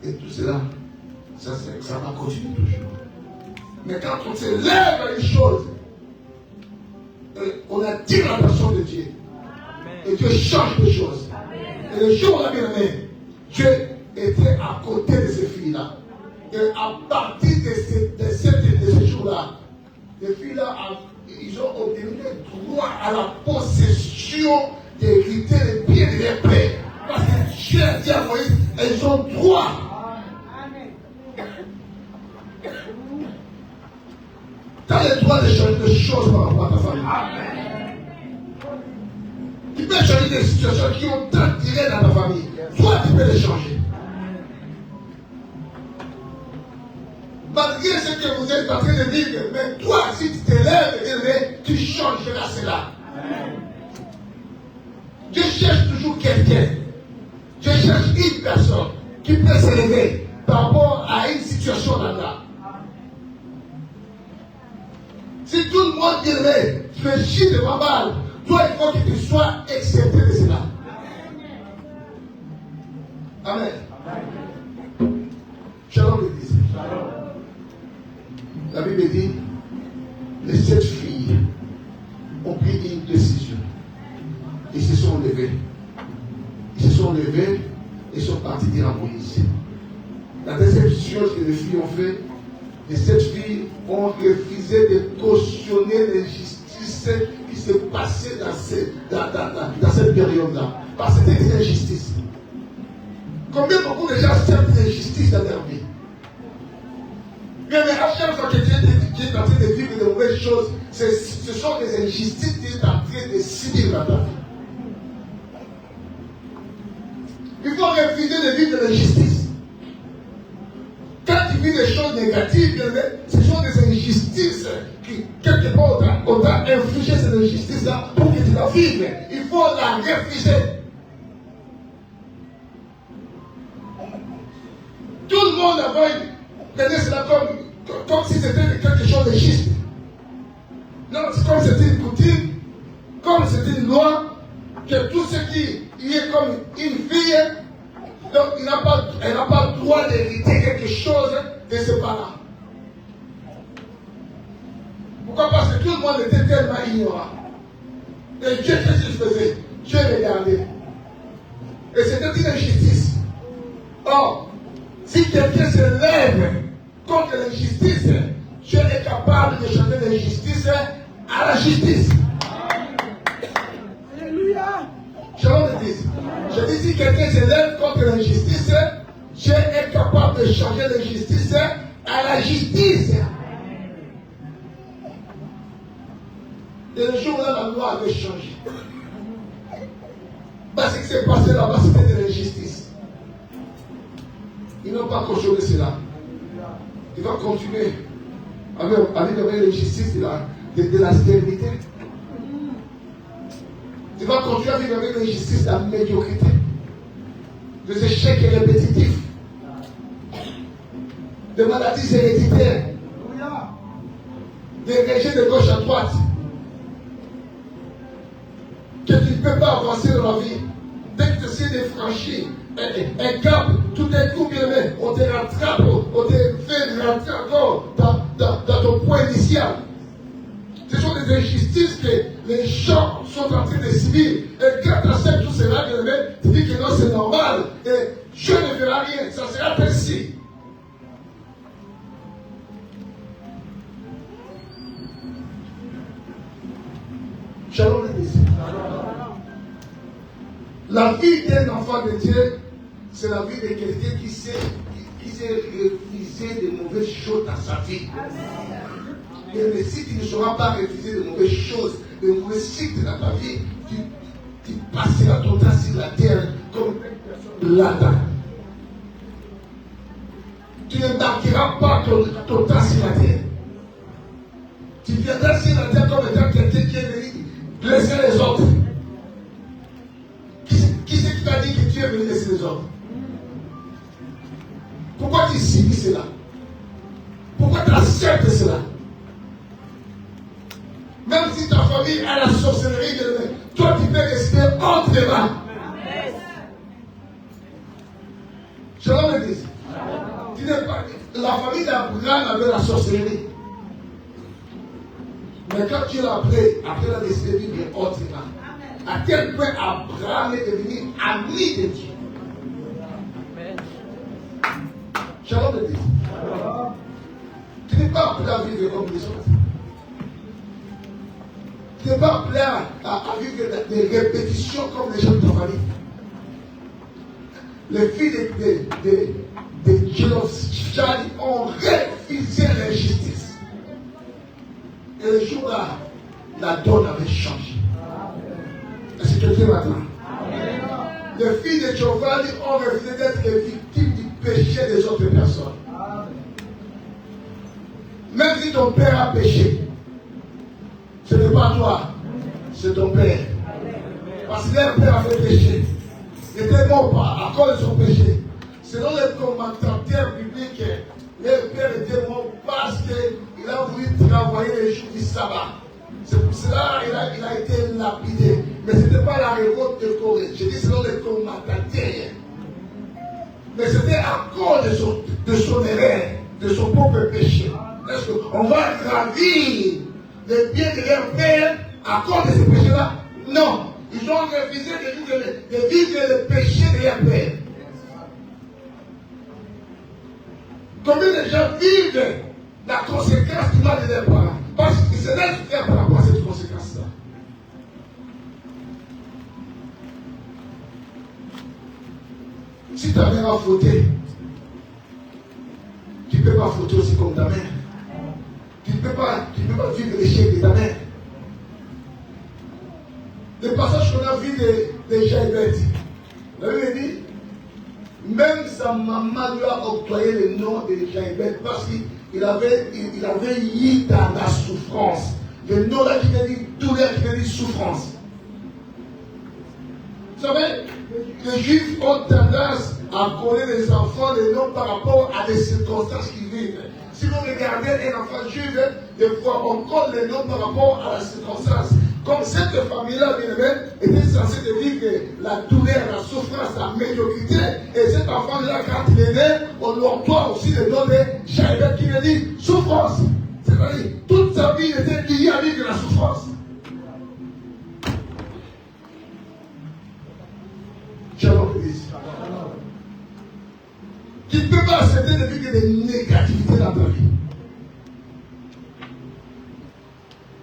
Et tout cela, ça va continuer toujours. Mais quand on se lève à une chose, on attire l'attention de Dieu. Et Dieu change les choses. Et le jour où on a bien aimé, Dieu était à côté de ces filles-là. Et à partir de ces jours-là, les filles-là, ils ont obtenu le droit à la possession d'hériter les biens de leur père. Parce que Dieu a dit à Moïse, elles ont droit. Tu as le droit de changer des choses par rapport à ta famille. Tu peux changer des situations qui ont attiré dans ta famille. Toi, tu peux les changer. Malgré ce que vous êtes en train de vivre, mais toi, si tu te lèves, tu changeras cela. Dieu cherche toujours quelqu'un. Dieu cherche une personne qui peut s'élever par rapport à une situation là-bas. Si tout le monde dirait, tu es chier de ma balle, toi, il faut que tu sois accepté de cela. Amen. Shalom l'église. La Bible dit, les 7 filles ont pris une décision. Ils se sont levés. Ils se sont levés et sont partis dire à Moïse. La deuxième chose que les filles ont fait, les 7 filles ont refusé de cautionner l'injustice qui se passait dans cette période-là. Parce que c'était une injustice. Combien beaucoup de gens acceptent l'injustice dans leur vie? Mais à chaque fois que Dieu est en train de vivre de mauvaises choses, ce sont des injustices qu'il est en train de subir dans ta vie. Il faut refuser de vivre de l'injustice. Quand tu vis des choses négatives, ce sont des injustices qui, quelque part, on t'a infligé cette injustice-là pour que tu la vives. Il faut la refuser. Tout le monde avait cela comme si c'était quelque chose de juste. Non, c'est comme c'était une coutume, comme c'était une loi, que tout ce qui est comme une fille, donc elle n'a pas le droit d'hériter quelque chose de ses parents. Pourquoi? Parce que tout le monde était tellement ignorant. Et Dieu, qu'est-ce qu'il faisait? Dieu regardait. Et c'était une injustice. Or, si quelqu'un se lève contre l'injustice, Dieu est capable de changer l'injustice à la justice. Alléluia. Shalom l'église. Je dis, si quelqu'un se lève contre l'injustice, Dieu est capable de changer l'injustice à la justice. Et le jour où la loi avait changé, parce que ce qui s'est passé là-bas, c'était de l'injustice. Ils n'ont pas cautionné cela. Il va continuer avec l'injustice de la stérilité. Il va continuer à vivre avec l'injustice de la médiocrité, des échecs répétitifs, des maladies héréditaires, des rejets de gauche à droite, que tu ne peux pas avancer dans la vie. Dès que tu essaies de franchir un cap, tout d'un coup, bien aimé, on te rattrape, on te fait rentrer encore dans ton point initial. Ce sont des injustices que les gens sont en train de subir. Et quand tu acceptes tout cela, bien aimé, tu dis que non, c'est normal. Et Dieu ne fera rien, ça sera ainsi. Shalom l'église. La vie d'un enfant de Dieu, c'est la vie de quelqu'un qui sait refuser de mauvaises choses dans sa vie. Mais si tu ne sauras pas refuser de mauvaises choses, de mauvais cycles dans ta vie, tu passeras ton temps sur la terre comme une personne là-dedans. Tu ne marqueras pas ton temps sur la terre. Tu viendras sur la terre comme étant quelqu'un qui est venu blesser les autres. Qui c'est qui t'a dit que tu es venu blesser les autres? Pourquoi tu subis cela? Pourquoi tu acceptes cela? Même si ta famille a la sorcellerie, toi tu peux rester autrement. Shalom l'église. La famille d'Abraham avait la sorcellerie. Mais quand tu l'as appris, après la décidé de vivre autrement. À quel point Abraham est devenu ami de Dieu. Shalom l'église. Tu n'es pas appelé à vivre comme les autres. Tu n'es pas appelé à vivre des répétitions comme les gens de ta famille. Les filles de Charlie ont refusé l'injustice. Et le jour-là, la donne avait changé. Est-ce que tu m'entends? Les filles de Giovanni ont refusé d'être les victimes du péché des autres personnes. Même si ton père a péché, ce n'est pas toi, c'est ton père. Parce que leur père avait péché. Il était mort à cause de son péché. Selon les commentateurs bibliques, leur père était mort parce qu'il a voulu travailler les jours du sabbat. C'est pour cela qu'il a été lapidé. Mais ce n'était pas la révolte de Corée. Je dis selon les commentateurs. Mais c'était à cause de son erreur, de son propre péché. Est-ce qu'on va ravir les biens de leur père à cause de ce péché-là? Non. Ils ont refusé de vivre le péché de leur père. Combien de gens vivent la conséquence du mal de leurs parents? Parce qu'ils se laissent faire par rapport à cette conséquence-là. Si ta mère a fauté, tu ne peux pas fauter aussi comme ta mère. Tu ne peux pas vivre l'échec de ta mère. Le passage qu'on a vu de Jaïbet, la Bible dit, même sa maman lui a octroyé le nom de Jaïbet parce qu'il avait eu dans la souffrance. Le nom là qui veut dire douleur, qui veut dire souffrance. Vous savez, les Juifs ont tendance à connaître les enfants les noms par rapport à des circonstances qu'ils vivent. Si vous regardez un enfant juif, des fois on connaît les noms par rapport à la circonstance. Comme cette famille-là, bien aimée, était censée vivre la douleur, la souffrance, la médiocrité. Et cet enfant-là, quand il est né, on lui emploie aussi le nom de Jaïbet qui veut dire souffrance. C'est-à-dire, toute sa vie était liée à vivre la souffrance. Tu ne peux pas accepter de vivre des négativités dans ta vie.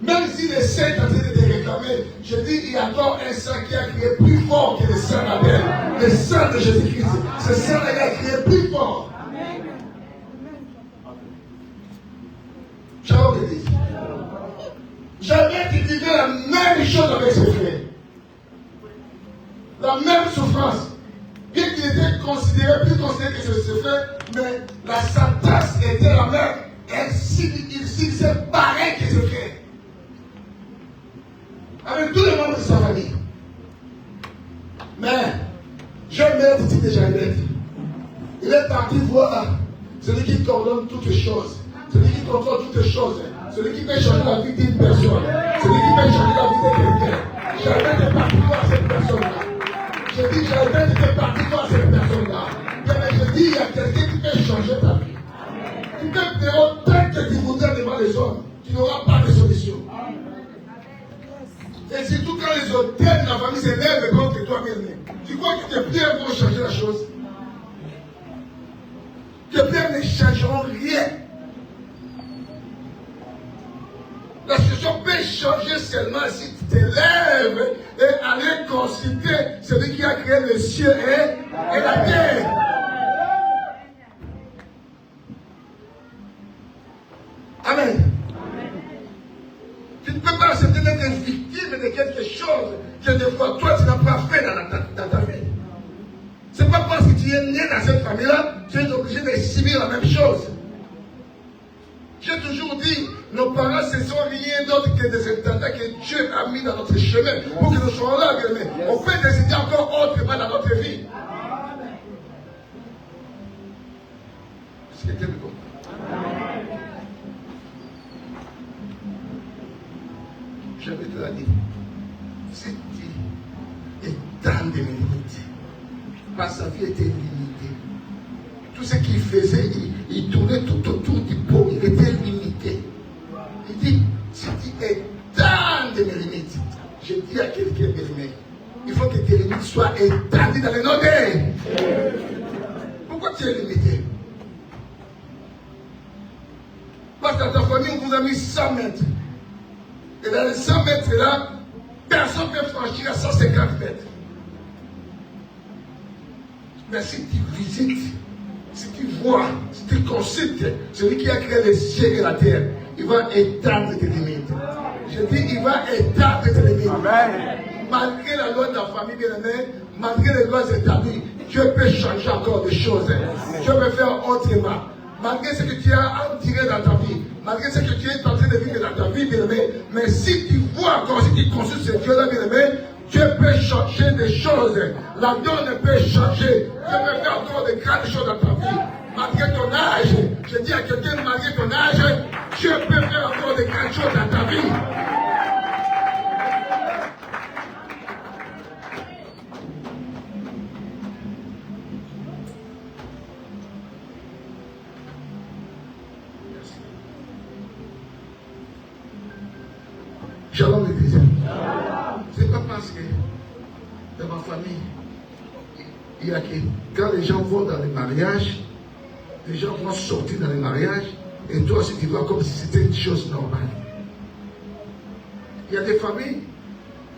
Même si les saints sont en train de te réclamer, je dis il y a encore un sang qui a crié plus fort que le sang d'Abel. Le sang de Jésus-Christ. Ce sang-là a crié plus fort. Shalom l'église. Jamais tu vivais la même chose avec ses frères. La même souffrance. Bien qu'il était considéré, plus considéré que ses frères, mais la sentence était la même. Il s'est pareil que ses frères. Avec tous les membres de sa famille. Mais, j'aime bien le titre de Jaïbet. Il est parti voir celui qui coordonne toutes les choses, celui qui contrôle toutes les choses, celui qui peut changer la vie d'une personne, celui qui peut changer la vie de quelqu'un. Jaïbet est parti voir cette personne-là. Je dis, Jaïbet est parti voir cette personne-là. Mais je dis, il y a quelqu'un qui peut changer ta vie. Tu peux faire autant que tu voudrais devant les hommes, tu n'auras pas de solution. Et surtout quand les hôtels de la famille s'élèvent contre toi, bien-aimé. Tu crois que tes pères vont changer la chose? Tes pères ne changeront rien. La situation peut changer seulement si tu t'élèves et aller consulter celui qui a créé le ciel et la terre. Amen. Tu ne peux pas accepter d'être victime de quelque chose que des fois toi tu n'as pas fait dans ta vie. Ce n'est pas parce que tu es né dans cette famille-là, tu es obligé de subir la même chose. J'ai toujours dit, nos parents ce ne sont rien d'autre que des intendants que Dieu a mis dans notre chemin pour que nous soyons là, bien aimés. On peut décider encore autrement dans notre vie. Est-ce que tu me comprends? Je vais te la dire. C'est dit, étant de mes limites. Parce que sa vie était limitée. Tout ce qu'il faisait, il tournait tout autour du pot. Il était limité. Il dit, c'est dit, étant de mes limites. Je dis à quelqu'un, il faut que tes limites soient étendues dans les notes. Pourquoi tu es limité? dans ta famille, on vous a mis 100 mètres. Et dans les 100 mètres là, personne ne peut franchir à 150 mètres. Mais si tu visites, si tu vois, si tu consultes celui qui a créé les cieux et la terre, il va étendre tes limites. Je dis, il va étendre tes limites. Amen. Malgré la loi de la famille bien-aimée, malgré les lois établies, Dieu peut changer encore des choses. Dieu peut faire autrement. Malgré ce que tu as entiré dans ta vie, malgré ce que tu es en train de vivre dans ta vie, bien-aimé, mais si tu vois encore, si tu consultes ce Dieu-là, bien-aimé, Dieu peut changer des choses. La donne peut changer. Dieu peut faire encore de grandes choses dans ta vie. Malgré ton âge, je dis à quelqu'un, malgré ton âge, Dieu peut faire encore de grandes choses dans ta vie. Shalom l'église. C'est pas parce que dans ma famille, il y a que quand les gens vont dans les mariages, les gens vont sortir dans les mariages, et toi aussi tu vois comme si c'était une chose normale. Il y a des familles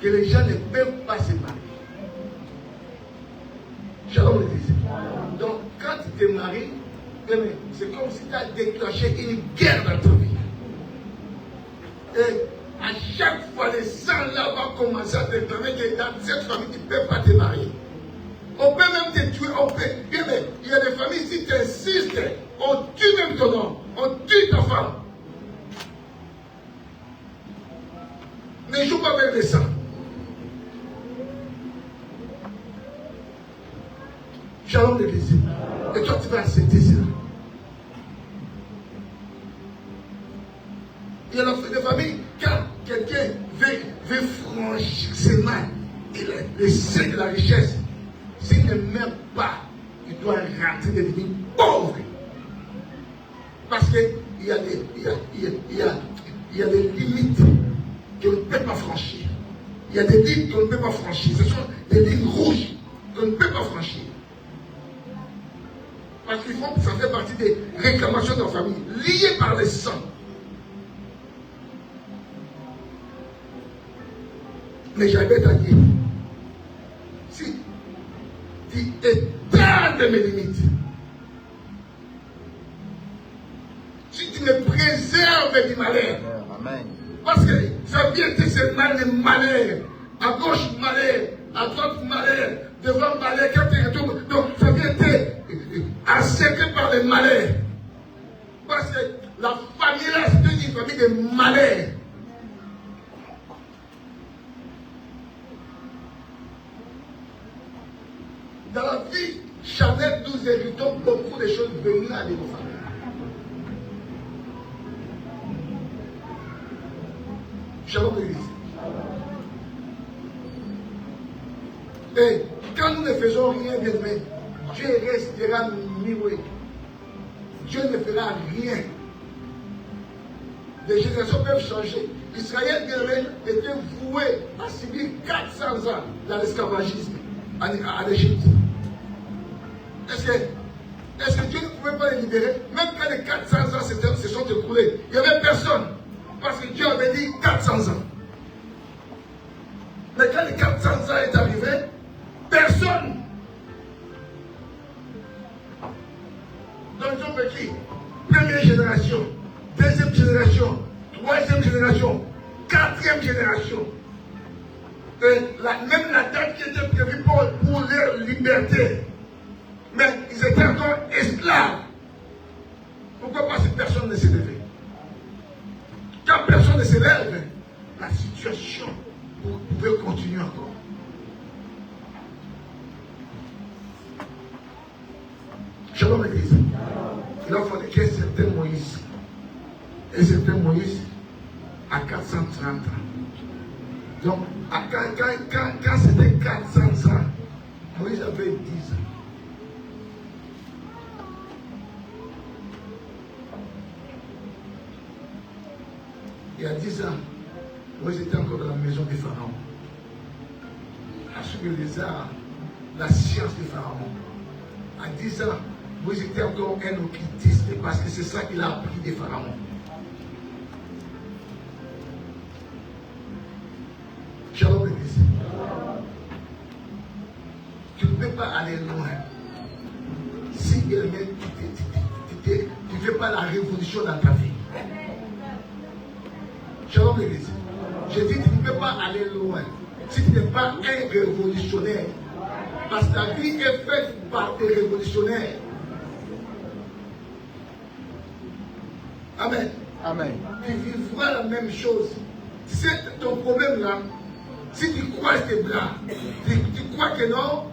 que les gens ne peuvent pas se marier. Shalom l'église. Donc quand tu te maries, c'est comme si tu as déclenché une guerre dans ta vie. Et à chaque fois, les gens là vont commencer à te réclamer que dans cette famille, tu ne peux pas te marier. On peut même te tuer, on peut. Bien, mais il y a des familles, si tu insistes, on tue même ton homme, on tue ta femme. Ne joue pas avec les sangs. Shalom l'église. Et toi, tu vas accepter cela. Il y a des familles, quand quelqu'un veut franchir ses mains, les seins de la richesse, s'il ne meurt pas, il doit rentrer de devenir pauvre. Parce qu'il y a des limites qu'on ne peut pas franchir. Il y a des lignes qu'on ne peut pas franchir. Ce sont des lignes rouges qu'on ne peut pas franchir. Parce qu'il faut que ça fait partie des réclamations de la famille, liées par le sang. Mais j'avais à dire, si tu éteins de mes limites, si tu me préserves du malheur, amen. Parce que ça vient de ce mal de malheur, à gauche malheur, à droite malheur, devant malheur, quand tu retournes, donc ça vient être asséché par le malheur. Parce que la famille là, c'est une famille de malheur. Dans la vie, Chanel, nous évitons beaucoup de choses venues à nos familles. Shalom l'église. Et quand nous ne faisons rien de bien, Dieu restera muet. Dieu ne fera rien. Les générations peuvent changer. Israël était voué à subir 400 ans dans l'esclavagisme à l'Égypte. Est-ce que Dieu ne pouvait pas les libérer? Même quand les 400 ans se sont écoulés, il n'y avait personne. Parce que Dieu avait dit 400 ans. Mais quand les 400 ans est arrivé, personne. Donc ils ont fait qui? Première génération, deuxième génération, troisième génération, quatrième génération. Et même la date qui était prévue pour leur liberté. Mais ils étaient encore esclaves. Pourquoi pas si personne ne s'est levé? Quand personne ne s'élève, la situation pouvait continuer encore. Shalom l'église. Il a fallu qu'un certain Moïse, à 430 ans. Donc, quand c'était 400 ans, Moïse avait 10 ans. Il y a 10 ans, Moïse était encore dans la maison du Pharaon. À suivre les arts, la science du Pharaon. À 10 ans, Moïse était encore un occultiste parce que c'est ça qu'il a appris des pharaons. pas aller loin. Si tu ne fais pas la révolution dans ta vie. Shalom l'église. Je dis, tu ne peux pas aller loin si tu n'es pas un révolutionnaire. Parce que ta vie est faite par des révolutionnaires. Amen. Amen. Tu vivras la même chose. C'est ton problème là. Si tu croises tes bras, tu crois que non,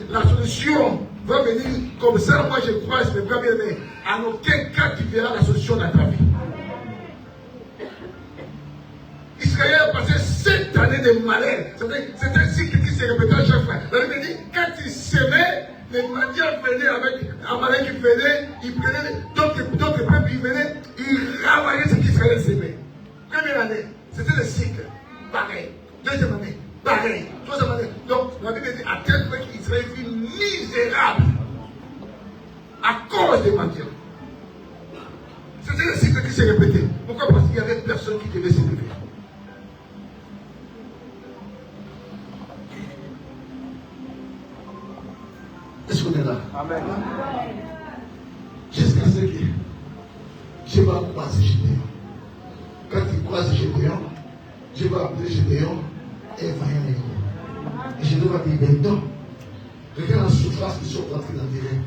la solution va venir comme ça. Moi je croise mes bras bien, mais en aucun cas tu verras la solution dans ta vie. Israël a passé 7 années de malheur. C'est un cycle qui se répétait à chaque fois. La Bible dit, quand il s'aimait, les Madians venaient avec Amalek qui venait, ils prenaient d'autres peuples qui venaient, ils ravallaient ce qu'Israël s'aimait. Première année, c'était le cycle. Pareil. Deuxième année, pareil. Troisième année. Donc, la Bible dit, à tel point qu'Israël fut misérable à cause des Madians. C'était le cycle qui s'est répété. Pourquoi? Parce qu'il n'y avait personne qui devait s'élever. Est-ce qu'on est là? Amen. Jusqu'à ce que je vais croiser Gédéon. Quand il croise Gédéon, je vais appeler Gédéon et vaillant héros. Et Gédéon va dire, maintenant, regarde la souffrance qu'ils sont rentrés dans le terrain.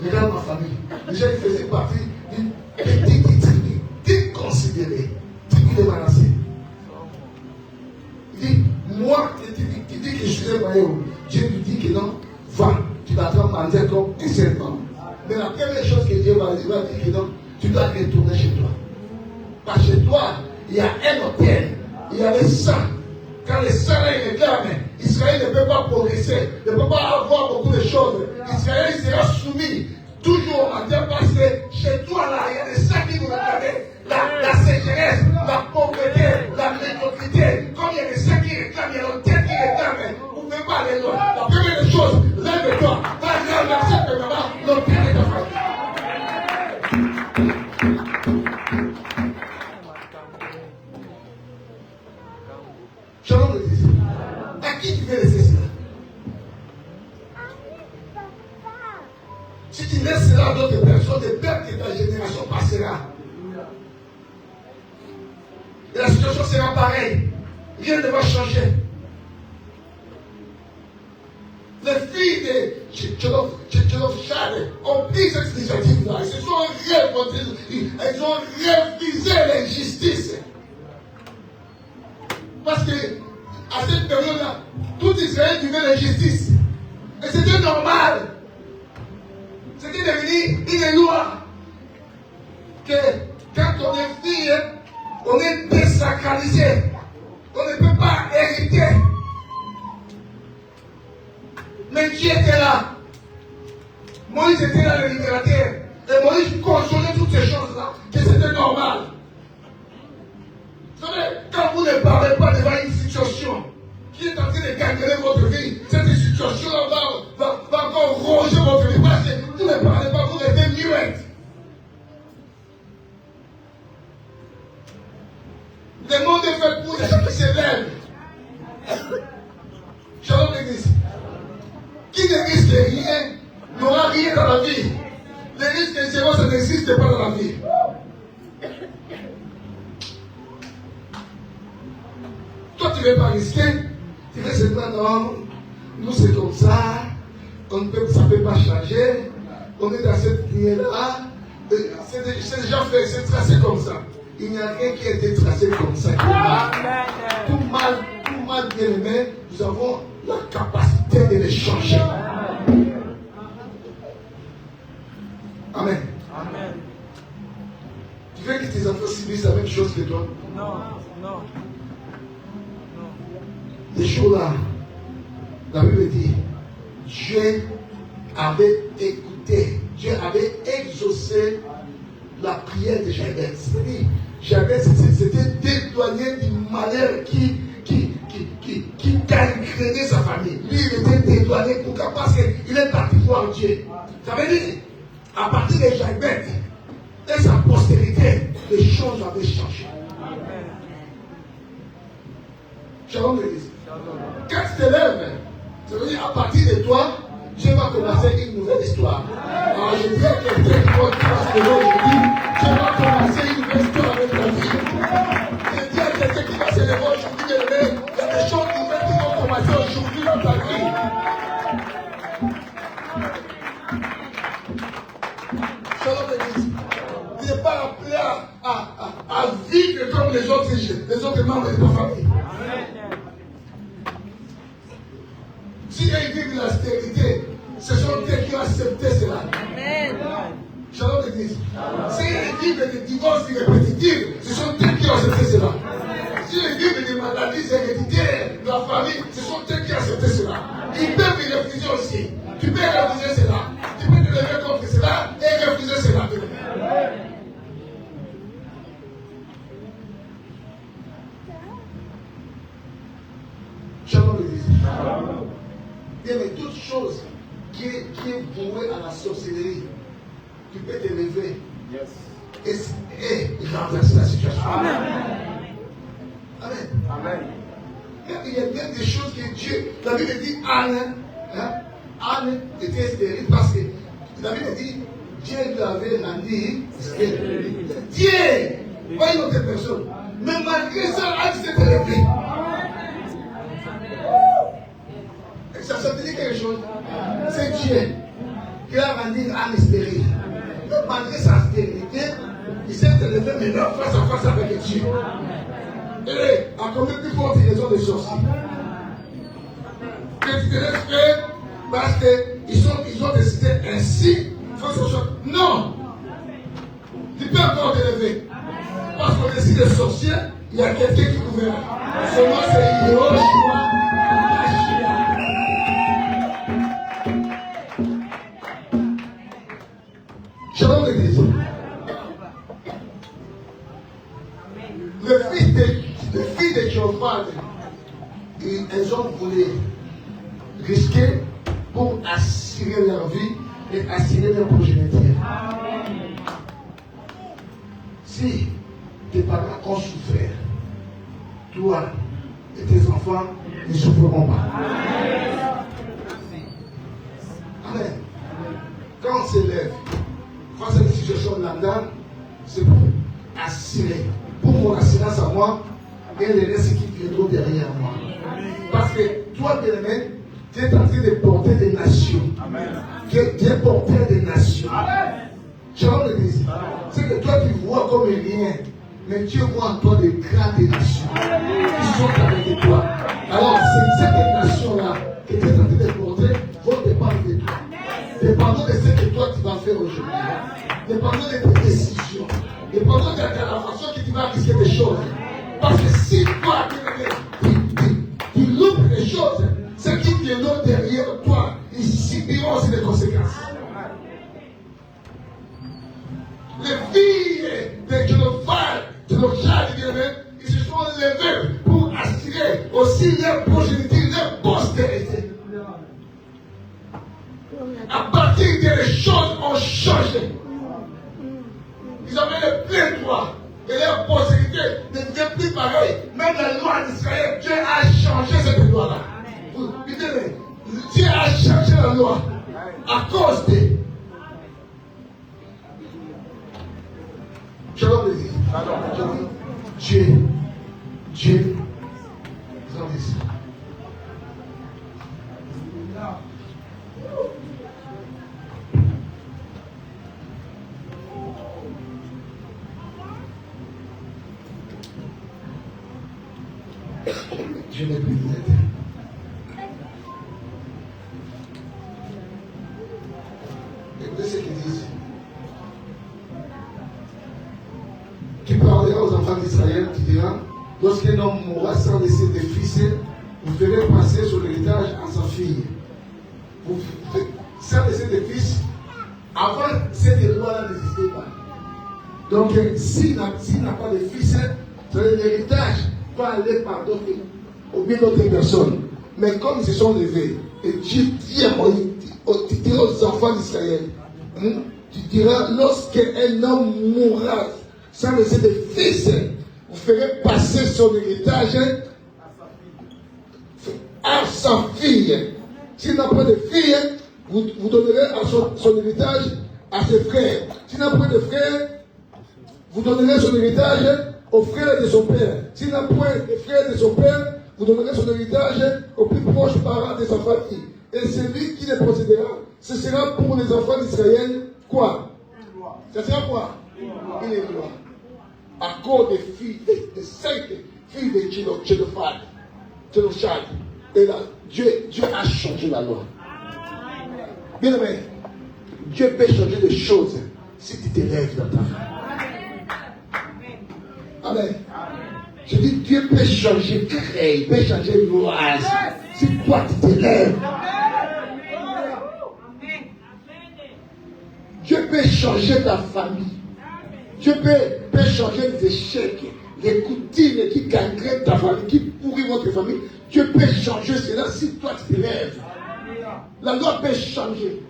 Regarde ma famille. Déjà, ils faisaient partie d'une petite tribu, déconsidérée, tribu de Manassé. Il dit, moi, tu dis que je suis un vaillant. Dieu lui dit que non, va. Tu vas te mentir comme un serpent. Mais la première chose que Dieu va dire que non, tu dois retourner chez toi. Parce que chez toi, il y a un hôtel, il y a le sang. Quand le sang est réclame, Israël ne peut pas progresser, ne peut pas avoir beaucoup de choses. Israël sera soumis toujours à Dieu parce que chez toi là, il y a des sacs qui vous réclament. La sécheresse, la pauvreté, la médiocrité. Comme il y a des sacs qui réclament, il y a l'hôtel qui réclame. Vous ne pouvez pas aller loin. La première chose, lève-toi, va renverser tes mamans, l'hôtel de ta famille. Shalom l'église. À qui tu veux laisser cela? Si tu laisses cela à d'autres personnes, de peur que ta génération passera. Et la situation sera pareille. Rien ne va changer. Les filles de Tchelofchad ont pris cette initiative-là. Elles ont révisé l'injustice. Parce que à cette période-là, tout Israël vivait l'injustice. Et c'était normal. C'était devenu une loi que quand on est fille, on est désacralisé. On ne peut pas hériter. Mais qui était là? Moïse était là, le libérateur. Et Moïse consolait toutes ces choses-là, que c'était normal. Vous savez, quand vous ne parlez pas devant une situation qui est en train de gagner votre vie, cette situation-là va encore ronger votre vie. Parce que vous ne parlez pas, vous restez muette. Le monde est fait pour les gens qui s'élèvent. Shalom l'église. Qui ne risque rien n'aura rien dans la vie. Le risque zéro, ça n'existe pas dans la vie. Toi, tu ne veux pas risquer. Tu veux seulement, non, nous c'est comme ça. Ça ne peut pas changer. On est dans cette ligne-là. C'est déjà fait, c'est tracé comme ça. Il n'y a rien qui a été tracé comme ça. Tout mal bien aimé, nous avons la capacité de les changer. Amen. Amen. Tu veux que tes enfants subissent la même chose que toi? Non. Les jours-là, la Bible dit, Dieu avait écouté, Dieu avait exaucé la prière de Jabez. C'est-à-dire, Jabez s'était dédouané du malheur qui gangrénait sa famille. Lui, il était dédouané pourquoi? Parce qu'il est parti voir Dieu. Ça veut dire, à partir de Jabez et sa postérité, les choses avaient changé. Shalom l'église. Quand tu te lèves, ça veut dire à partir de toi, Dieu va commencer une nouvelle histoire. Alors je dis à quelqu'un qui va se lever aujourd'hui, Dieu va commencer une nouvelle histoire avec ta vie. Je dis à quelqu'un qui va se lever aujourd'hui, il y a des choses nouvelles qui vont commencer aujourd'hui dans ta vie. Shalom l'église. Tu n'es pas appelé à vivre comme les autres membres de ta famille. Si ils vivent la stérilité, ce sont eux qui ont accepté cela. Amen. Shalom l'église. Si ils vivent des divorces répétitifs, ce sont eux qui ont accepté cela. Si ils vivent des maladies héréditaires de la famille, ce sont eux qui ont accepté cela. Ils peuvent y refuser aussi. Tu peux refuser cela. Tu peux te lever contre cela et refuser cela. Shalom l'église. Bien, mais toute chose qui est vouée à la sorcellerie, tu peux te lever et renverser la situation. Amen. Amen. Amen. Il y a bien des choses que Dieu, la Bible dit Anne était stérile parce que la Bible dit Dieu lui avait rendu stérile. Dieu, pas une autre personne. Mais malgré ça, Anne s'est élevée. Ça te dit quelque chose? C'est Dieu qui a rendu Anne stérile. Mais malgré sa stérilité, il s'est élevé maintenant face à face avec Dieu. Et à combien plus forte raison de sorciers? Que tu te laisses faire parce qu'ils ont décidé ainsi. Non! Tu peux encore t'élever. Parce qu'on décide de sorcier, il y a quelqu'un qui gouverne. Son nom c'est Hiroshima. Shalom l'église. Les filles de Jéhovah, elles ont voulu risquer pour assurer leur vie et assurer leur progéniture. Si tes parents ont souffert, toi et tes enfants ne souffriront pas. Amen. Quand on s'élève, quand c'est une situation lambda, c'est pour assurer, pour mon assurance à moi et les restes qui viendront derrière moi. Parce que toi, bien-aimé, tu es en train de porter des nations. Tu es porteur des nations. Shalom l'église. C'est que toi, tu vois comme rien, mais Dieu voit en toi des grandes nations qui sont avec toi. Alors, c'est cette nation-là que tu es en train de porter, vont dépendre de toi. Dépendant de ce que toi tu vas faire aujourd'hui, dépendant de tes décisions, dépendant de la façon que tu vas risquer des choses. Parce que si toi tu loupes les choses, ceux qui viendront derrière toi, ils subiront aussi les conséquences. Les filles de Jéhovah, ils se sont levés pour assurer aussi leur progéniture, leur postérité. À partir de les choses ont changé. Ils avaient le plein droit. Et leur postérité ne devient plus pareil. Même la loi d'Israël, Dieu a changé cette loi-là. Dieu a changé la loi à cause de. Shalom les Dieu. Dieu n'est plus net. Écoutez ce qu'ils disent. Tu parleras aux enfants d'Israël, tu diras, lorsqu'un homme mourra sans laisser de fils, vous ferez passer son héritage à sa fille. Vous sans laisser de fils, avant cette loi-là n'existait pas. Donc, s'il n'a pas de fils, l'héritage va aller par d'autres ou bien d'autres personnes. Mais comme ils se sont levés, et Dieu dit à Moïse, tu diras aux enfants d'Israël, tu diras, lorsqu'un homme mourra sans laisser de fils, vous ferez passer son héritage à sa fille. S'il n'a pas de fille, vous donnerez à son héritage à ses frères. S'il n'a point de frères, vous donnerez son héritage aux frères de son père. S'il n'a point de frères de son père, vous donnerez son héritage aux plus proches parents de sa famille. Et celui qui les possédera, ce sera pour les enfants d'Israël quoi? Ce sera quoi? Une loi. À cause des filles, des 5 filles de Tchélophad. Et là, Dieu a changé la loi. Bien aimé, Dieu peut changer des choses si tu t'élèves dans ta vie. Amen. Je dis, Dieu peut changer créer, il peut changer loi si toi tu t'élèves. Dieu peut changer ta famille. Dieu peut changer les échecs, les coutumes qui gangrènent ta famille, qui pourrissent votre famille. Dieu peut changer cela si toi tu t'élèves. La loi peut changer.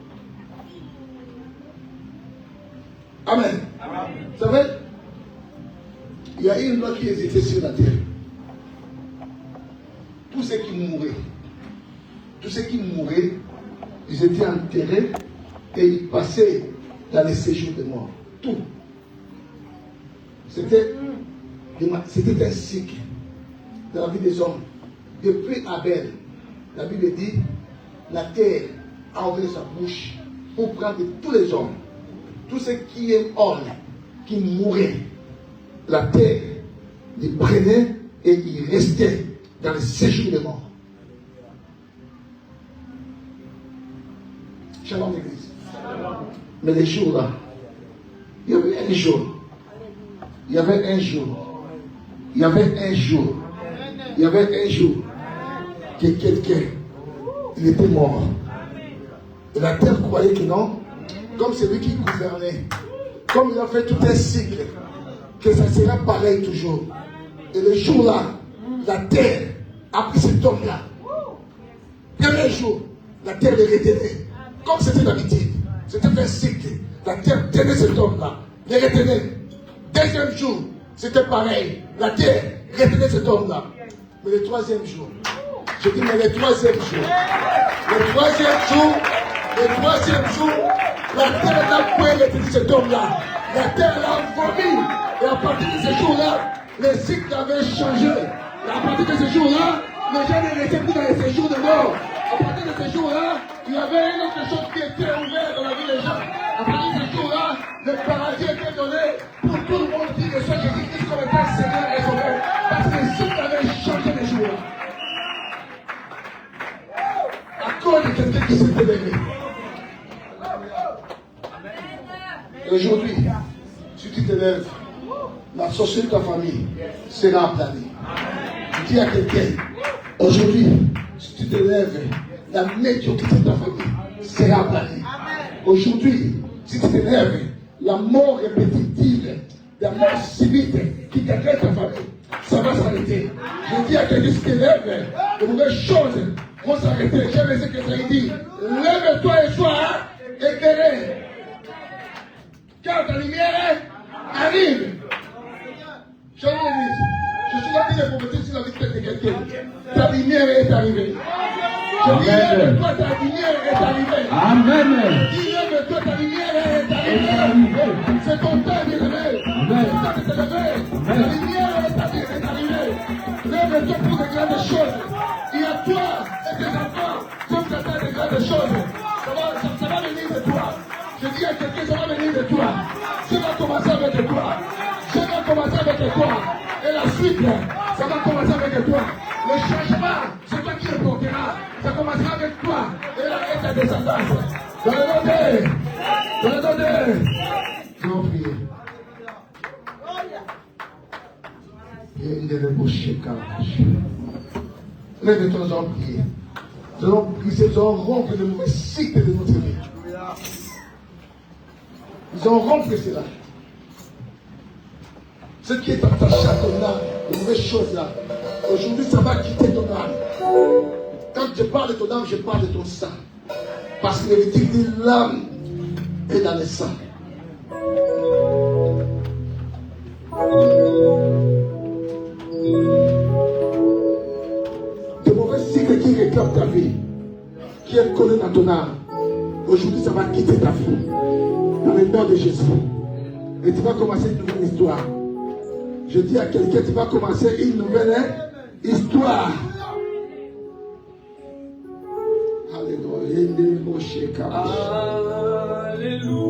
Amen. Vous savez, il y a une loi qui existait sur la terre. Tous ceux qui mouraient, ils étaient enterrés et ils passaient dans les séjours de mort. Tout. C'était un cycle dans la vie des hommes. Depuis Abel, la Bible dit, la terre a ouvert sa bouche pour prendre tous les hommes. Tous ceux qui est hommes, qui mouraient, la terre les prenait et ils restaient dans les séjours de mort. Shalom l'église. Mais les jours là, il y avait un jour. Il y avait un jour que quelqu'un, il était mort. Et la terre croyait que non, comme c'est lui qui gouvernait, comme il a fait tout un cycle, que ça sera pareil toujours. Et le jour-là, la terre a pris cet homme-là. Premier jour, la terre le retenait. Comme c'était d'habitude, c'était un cycle. La terre tenait cet homme-là, le retenait. Deuxième jour, c'était pareil. La terre retenait cet homme-là. Mais le troisième jour, je dis, mais le troisième jour, la terre n'a pas retenu cet homme-là. La terre l'a vomi. Et à partir de ce jour-là, le cycle avait changé. Et à partir de ce jour-là, les gens ne restaient plus dans les séjours de mort. À partir de ce jour-là, il y avait une autre chose qui était ouverte dans la vie des gens. À partir de ce jour-là, le paradis était donné pour tout le monde qui reçoit Jésus-Christ comme étant Seigneur et Sauveur. Parce que le cycle avait changé les jours-là. À cause de quelqu'un qui s'est élevé. Aujourd'hui, si tu t'élèves, la société de ta famille sera aplanée. Je dis à quelqu'un, aujourd'hui, si tu t'élèves, la médiocrité de ta famille sera aplanée. Aujourd'hui, si tu t'élèves, la mort répétitive, la mort subite qui dégrade ta famille, ça va s'arrêter. Je dis à quelqu'un, si tu t'élèves, de mauvaises choses vont s'arrêter. J'aime ce que ça dit. Lève-toi et sois éclairé. Car ta lumière arrive. Je suis là pour prophétiser sur la vie de quelqu'un. Ta lumière est arrivée. Je dis, lève-toi, ta lumière est arrivée. Amen. Dis, lève-toi, ta lumière est arrivée. C'est ton temps, bien-aimé. C'est ton temps de te lever. Ta lumière est arrivée. Lève-toi pour de grandes choses. Il y a toi et tes enfants qui t'attendent de grandes choses. Ça va venir de toi. Je dis à quelqu'un, ça va venir de toi. Ça va commencer avec toi. Ça va commencer avec toi. Et la suite, ça va commencer avec toi. Le changement, c'est toi qui le porteras. Ça commencera avec toi. Et ta descendance. Dans le nom de... Nous allons prier. Lève-toi, nous allons prier. Nous allons prier, nous allons rompre le mauvais cycle de notre vie. Nous allons rompre cela. Ce qui est attaché à ton âme, les mauvaises choses là, aujourd'hui ça va quitter ton âme. Quand je parle de ton âme, je parle de ton sang. Parce que le dit que l'âme est dans le sang. De mauvais cycles qui réclament ta vie, qui est collé dans ton âme, Aujourd'hui, ça va quitter ta vie. Dans le nom de Jésus. Et tu vas commencer une nouvelle histoire. Je dis à quelqu'un, tu vas commencer une nouvelle histoire. Alléluia.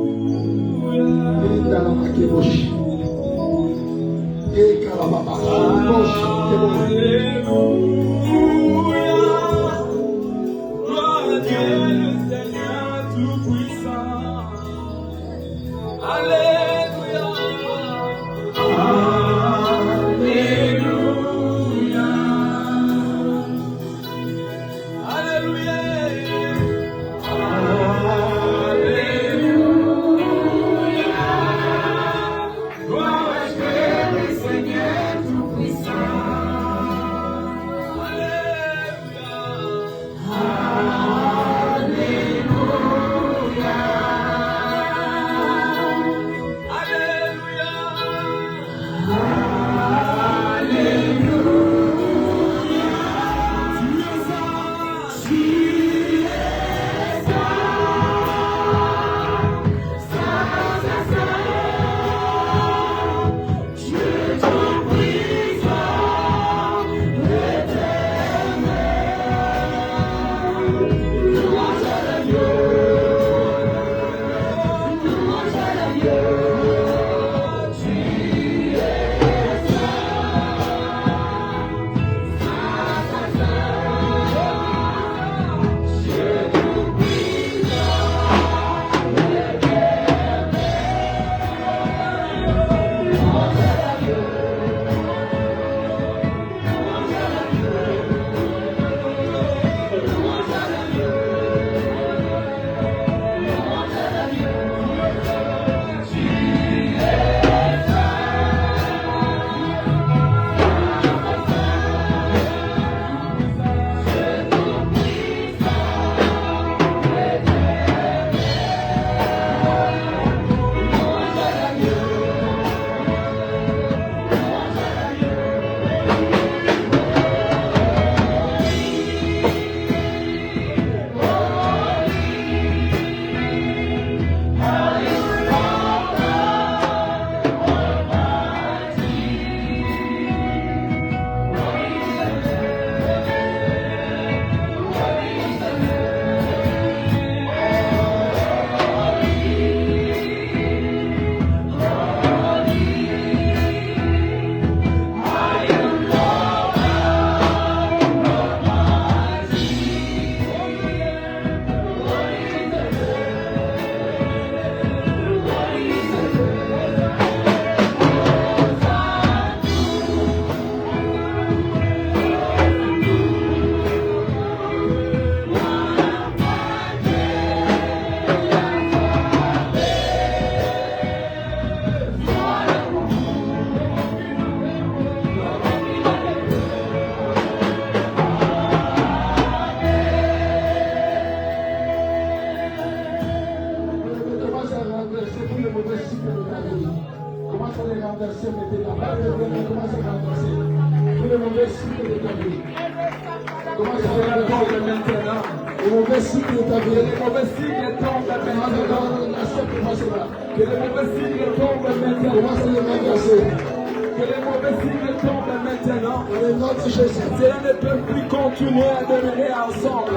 Cela ne peut plus continuer à demeurer ensemble.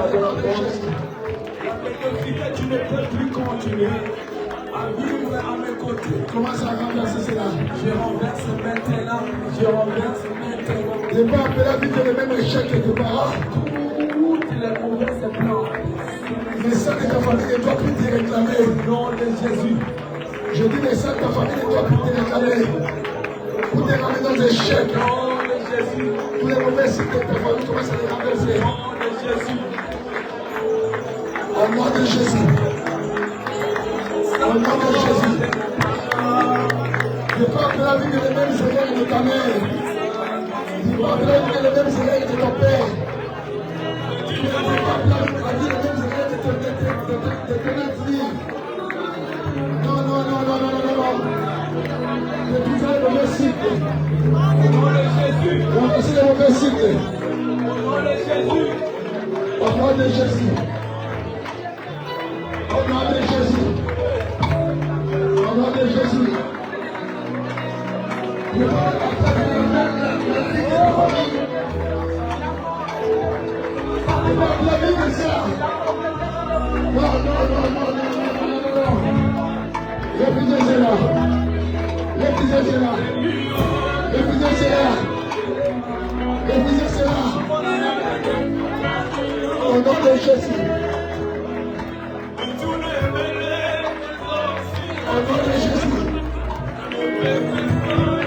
Tu ne peux plus continuer à vivre à mes côtés. Commence à renverser cela. Je renverse maintenant. Je renverse maintenant. Je vais appeler à vivre le même échec que tes parents. Toutes les mauvaises plans. Les sangs de ta famille ne doivent plus te réclamer. Au nom de Jésus. Je dis les sangs de ta famille ne doivent plus te réclamer. Pour te ramener dans l'échec. Au nom de Jésus. Tous les mauvais signes de ta famille commencent à les renverser. Au nom de Jésus. Au nom de Jésus. Au nom de Jésus. Je crois que la vie est les mêmes erreurs de ta mère. Je crois que la vie est les mêmes erreurs de ton père. Je crois que la vie est les mêmes erreurs de ton fille. Non, non, non, non, non, non, non. Je vous ai le mauvais cycle. Au nom de Jésus. Remplacez le mauvais cycle. Au nom de Jésus. Au nom de Jésus. Au nom Au nom de Jésus. Au nom de Jésus.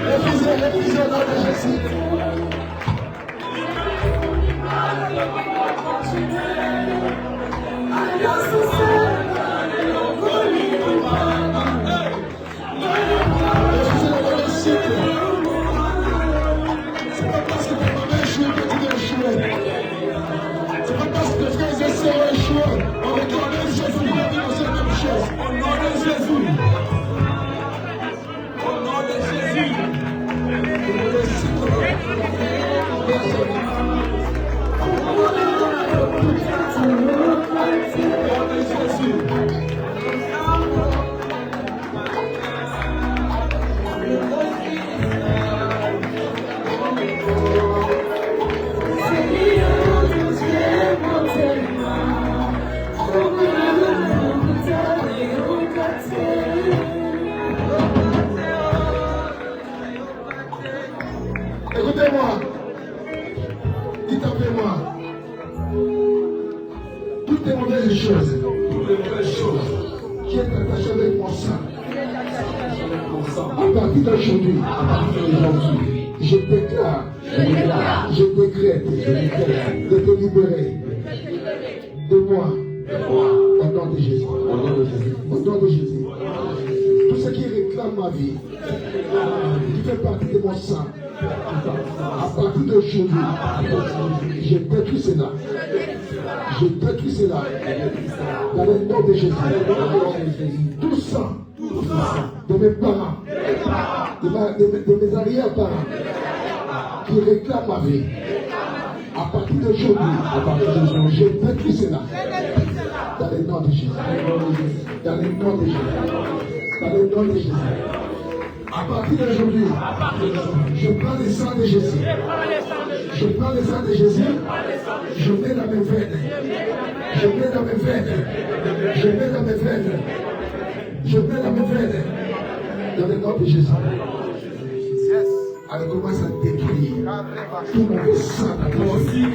Refusez au nom de Jésus. C'est pas parce que ta maman échoue que tu dois échouer. C'est pas parce que frères et sœurs ont échoué. On retourne à Jésus pour dire la même chose. Au nom de Jésus. Au nom de Jésus. Écoutez-moi, dites après moi, toutes les mauvaises choses qui est attachées avec mon sang, à partir d'aujourd'hui, je déclare, je décrète de te libérer de moi, au nom de Jésus. Au nom de Jésus. Tout ce qui réclame ma vie, qui fait partie de mon sang, à partir d'aujourd'hui, je détruis cela. Je détruis cela. Dans le nom de Jésus. Tout sang de mes parents, de mes arrière-parents, qui réclament ma vie, à partir d'aujourd'hui, je détruis cela. Dans le nom de Jésus. Dans le nom de Jésus. Dans le nom de Jésus. À partir d'aujourd'hui, je prends le sang de Jésus. Je prends le sang de Jésus. Je mets dans mes veines. Je mets dans mes veines. Je mets dans mes veines. Je mets dans mes veines. Dans le nom de Jésus. Alors commence à détruire tout mon sang dans ton vie.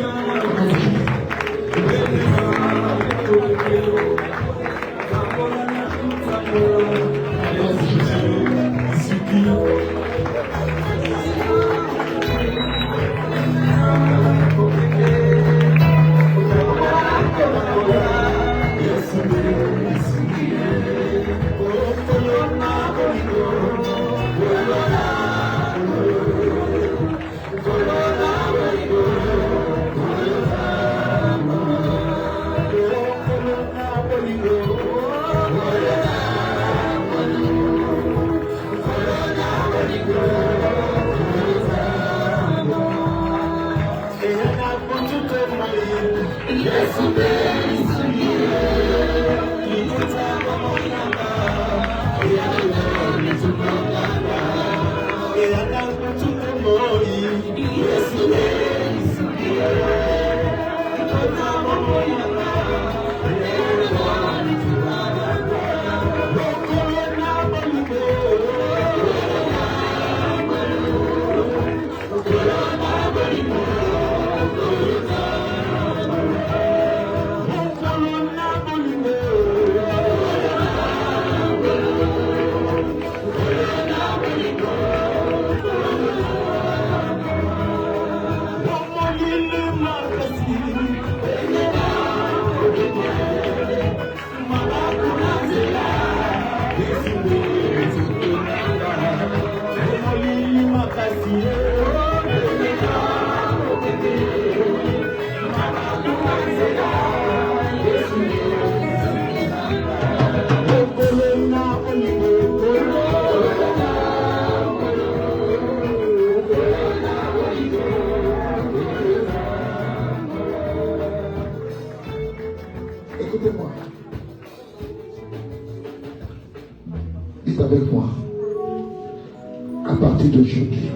À partir d'aujourd'hui,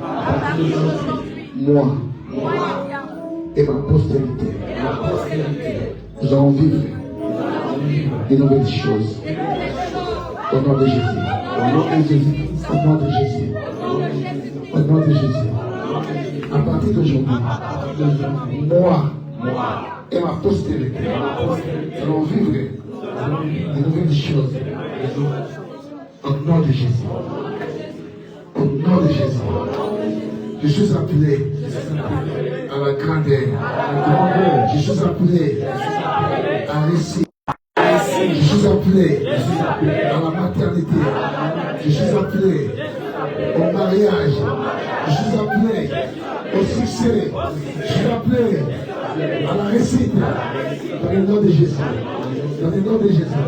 moi et ma postérité, nous allons vivre de nouvelles choses. Au nom de Jésus. Au nom de Jésus. Au nom de Jésus. Au nom de Jésus. À partir d'aujourd'hui, moi et ma postérité, nous allons vivre de nouvelles choses. Au nom de Jésus. Au nom de Jésus. Je suis appelé à la grandeur. Je suis appelé à réussir. Je suis appelé à la maternité. Je suis appelé au mariage. Je suis appelé au succès. Je suis appelé à la réussite. Dans le nom de Jésus. Dans le nom de Jésus.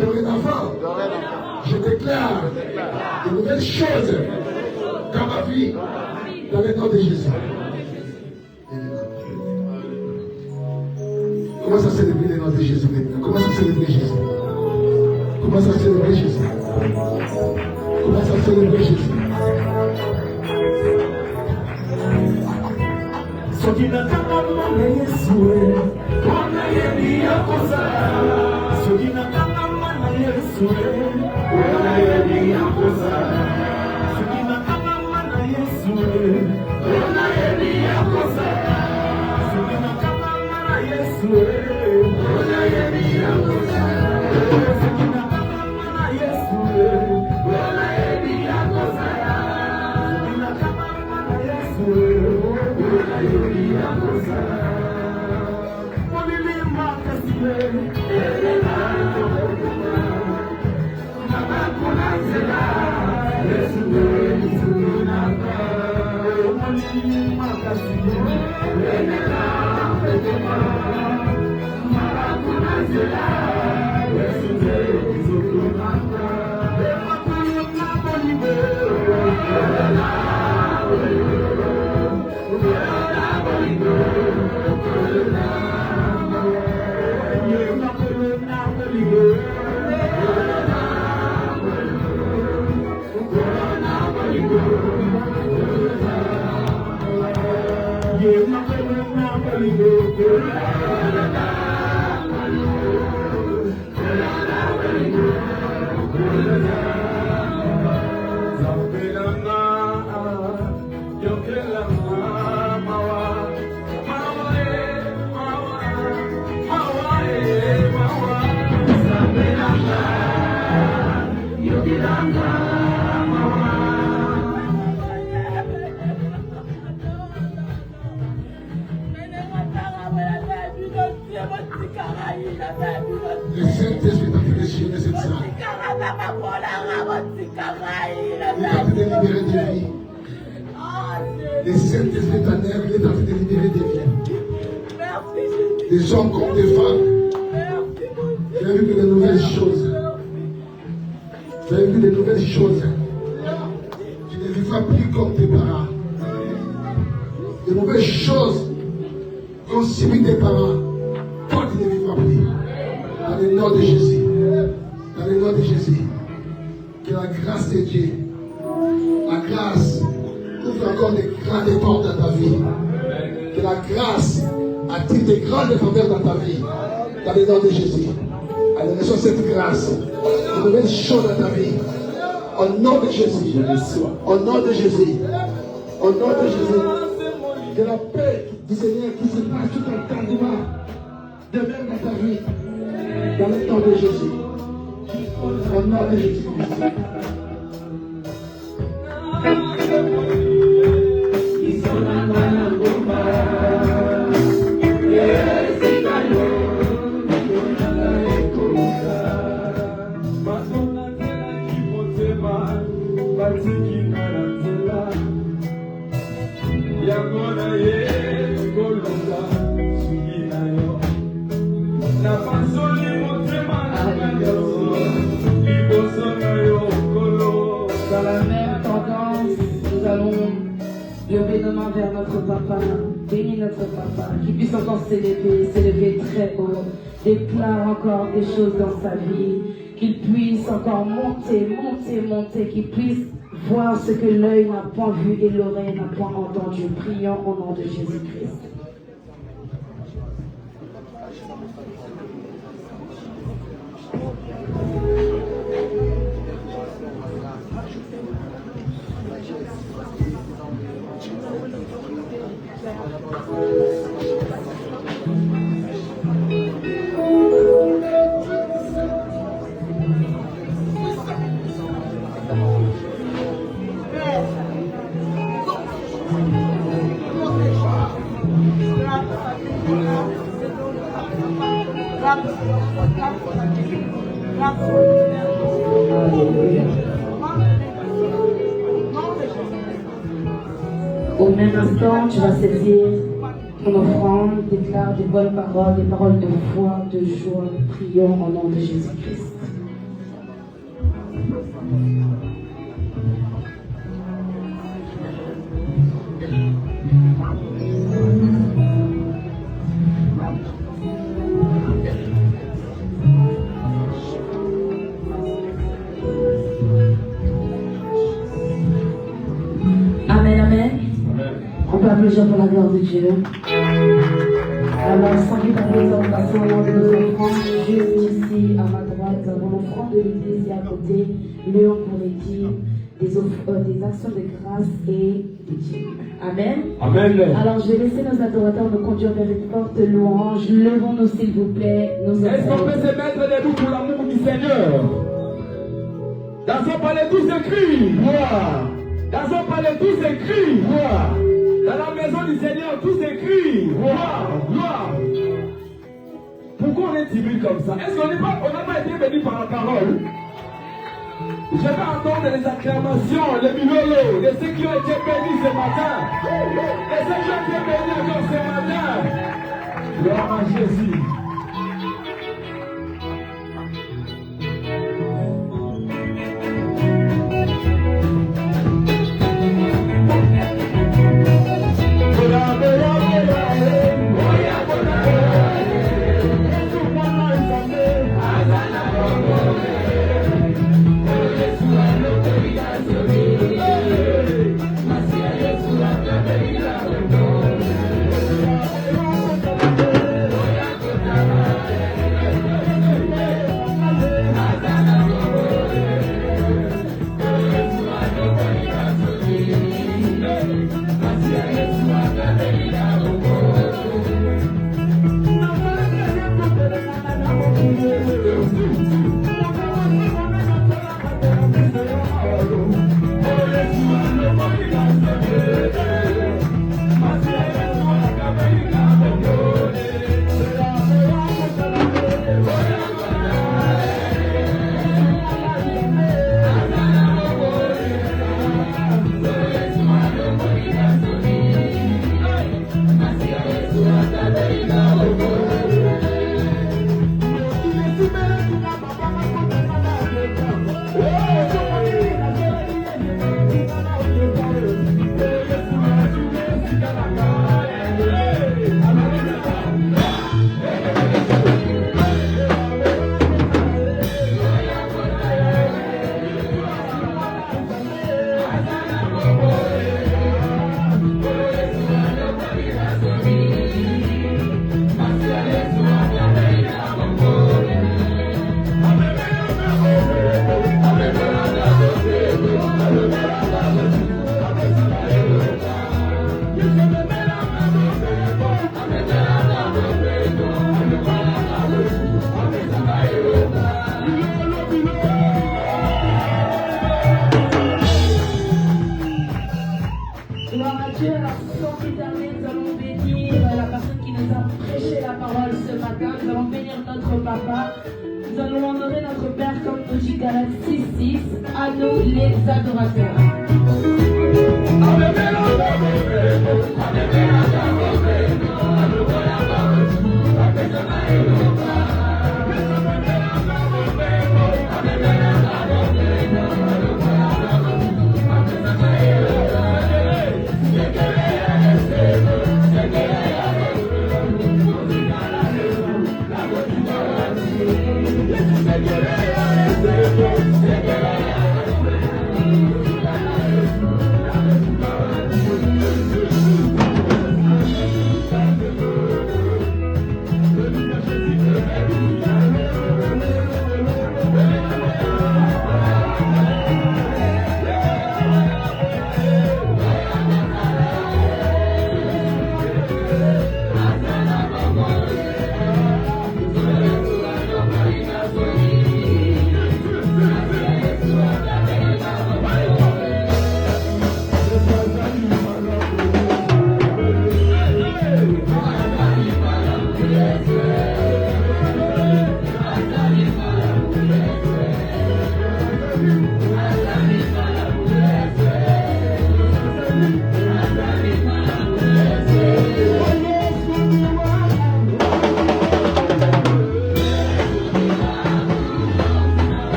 Dorénavant, je déclare de nouvelles choses dans ma vie. Dans le nom de Jésus. Commence à célébrer le nom de Jésus maintenant. Commence à célébrer Jésus. Commence à célébrer Jésus. Commence à célébrer Jésus. Le Saint-Esprit t'a fait déchirer cette salle. Il t'a fait délibérer des vies. Le Saint-Esprit t'a fait délibérer des vies. Des hommes comme des femmes. Tu as vu de nouvelles choses. Tu as vu de nouvelles choses. Tu ne vivras plus comme tes parents. De nouvelles choses qu'ont subi tes parents. Toi, tu ne vivras plus. Dans le nom de Jésus. Dans le nom de Jésus. Que la grâce de Dieu, la grâce ouvre encore des grandes portes dans ta vie. Que la grâce attire des grandes faveurs dans ta vie. Dans le nom de Jésus. Allez, reçois cette grâce. De nouvelles choses dans ta vie. Au nom de Jésus. Au nom de Jésus. Au nom de Jésus. Que la paix du Seigneur qui se passe tout entendement demeure dans ta vie. Dans le nom de Jésus. Au nom de Jésus. Dans la même tendance, nous allons lever nos mains vers notre papa, bénir notre papa, qu'il puisse encore s'élever très haut, déclare encore des choses dans sa vie, qu'il puisse encore monter, qu'il puisse voir ce que l'œil n'a point vu et l'oreille n'a point entendu. Prions au nom de Jésus-Christ. Au même instant, tu vas saisir ton offrande, déclare des bonnes paroles, des paroles de foi, de joie. Prions au nom de Jésus-Christ. Applaudisons pour la gloire de Dieu. Alors, sans plus tarder, nous allons passer au moment de nos offrandes. Juste ici, à ma droite, nous avons l'offrande de l'église et à côté, Léon pour les dîmes, des actions de grâce et des dîmes. Amen. Amen. Alors, je vais laisser nos adorateurs nous conduire vers une forte louange. Levons-nous, s'il vous plaît. Est-ce qu'on peut se mettre debout pour l'amour du Seigneur? Dans son palais, tous écrits. Gloire. Dans son palais, tous écrits. Gloire. Dans la maison du Seigneur, tous écrits. Gloire, gloire. Pourquoi on est timide comme ça? Est-ce qu'on n'a pas été béni par la parole? Je vais entendre les acclamations, les milolos, de ceux qui ont été bénis ce matin. De ceux qui ont été bénis encore ce matin. Gloire à Jésus.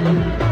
Alléluia.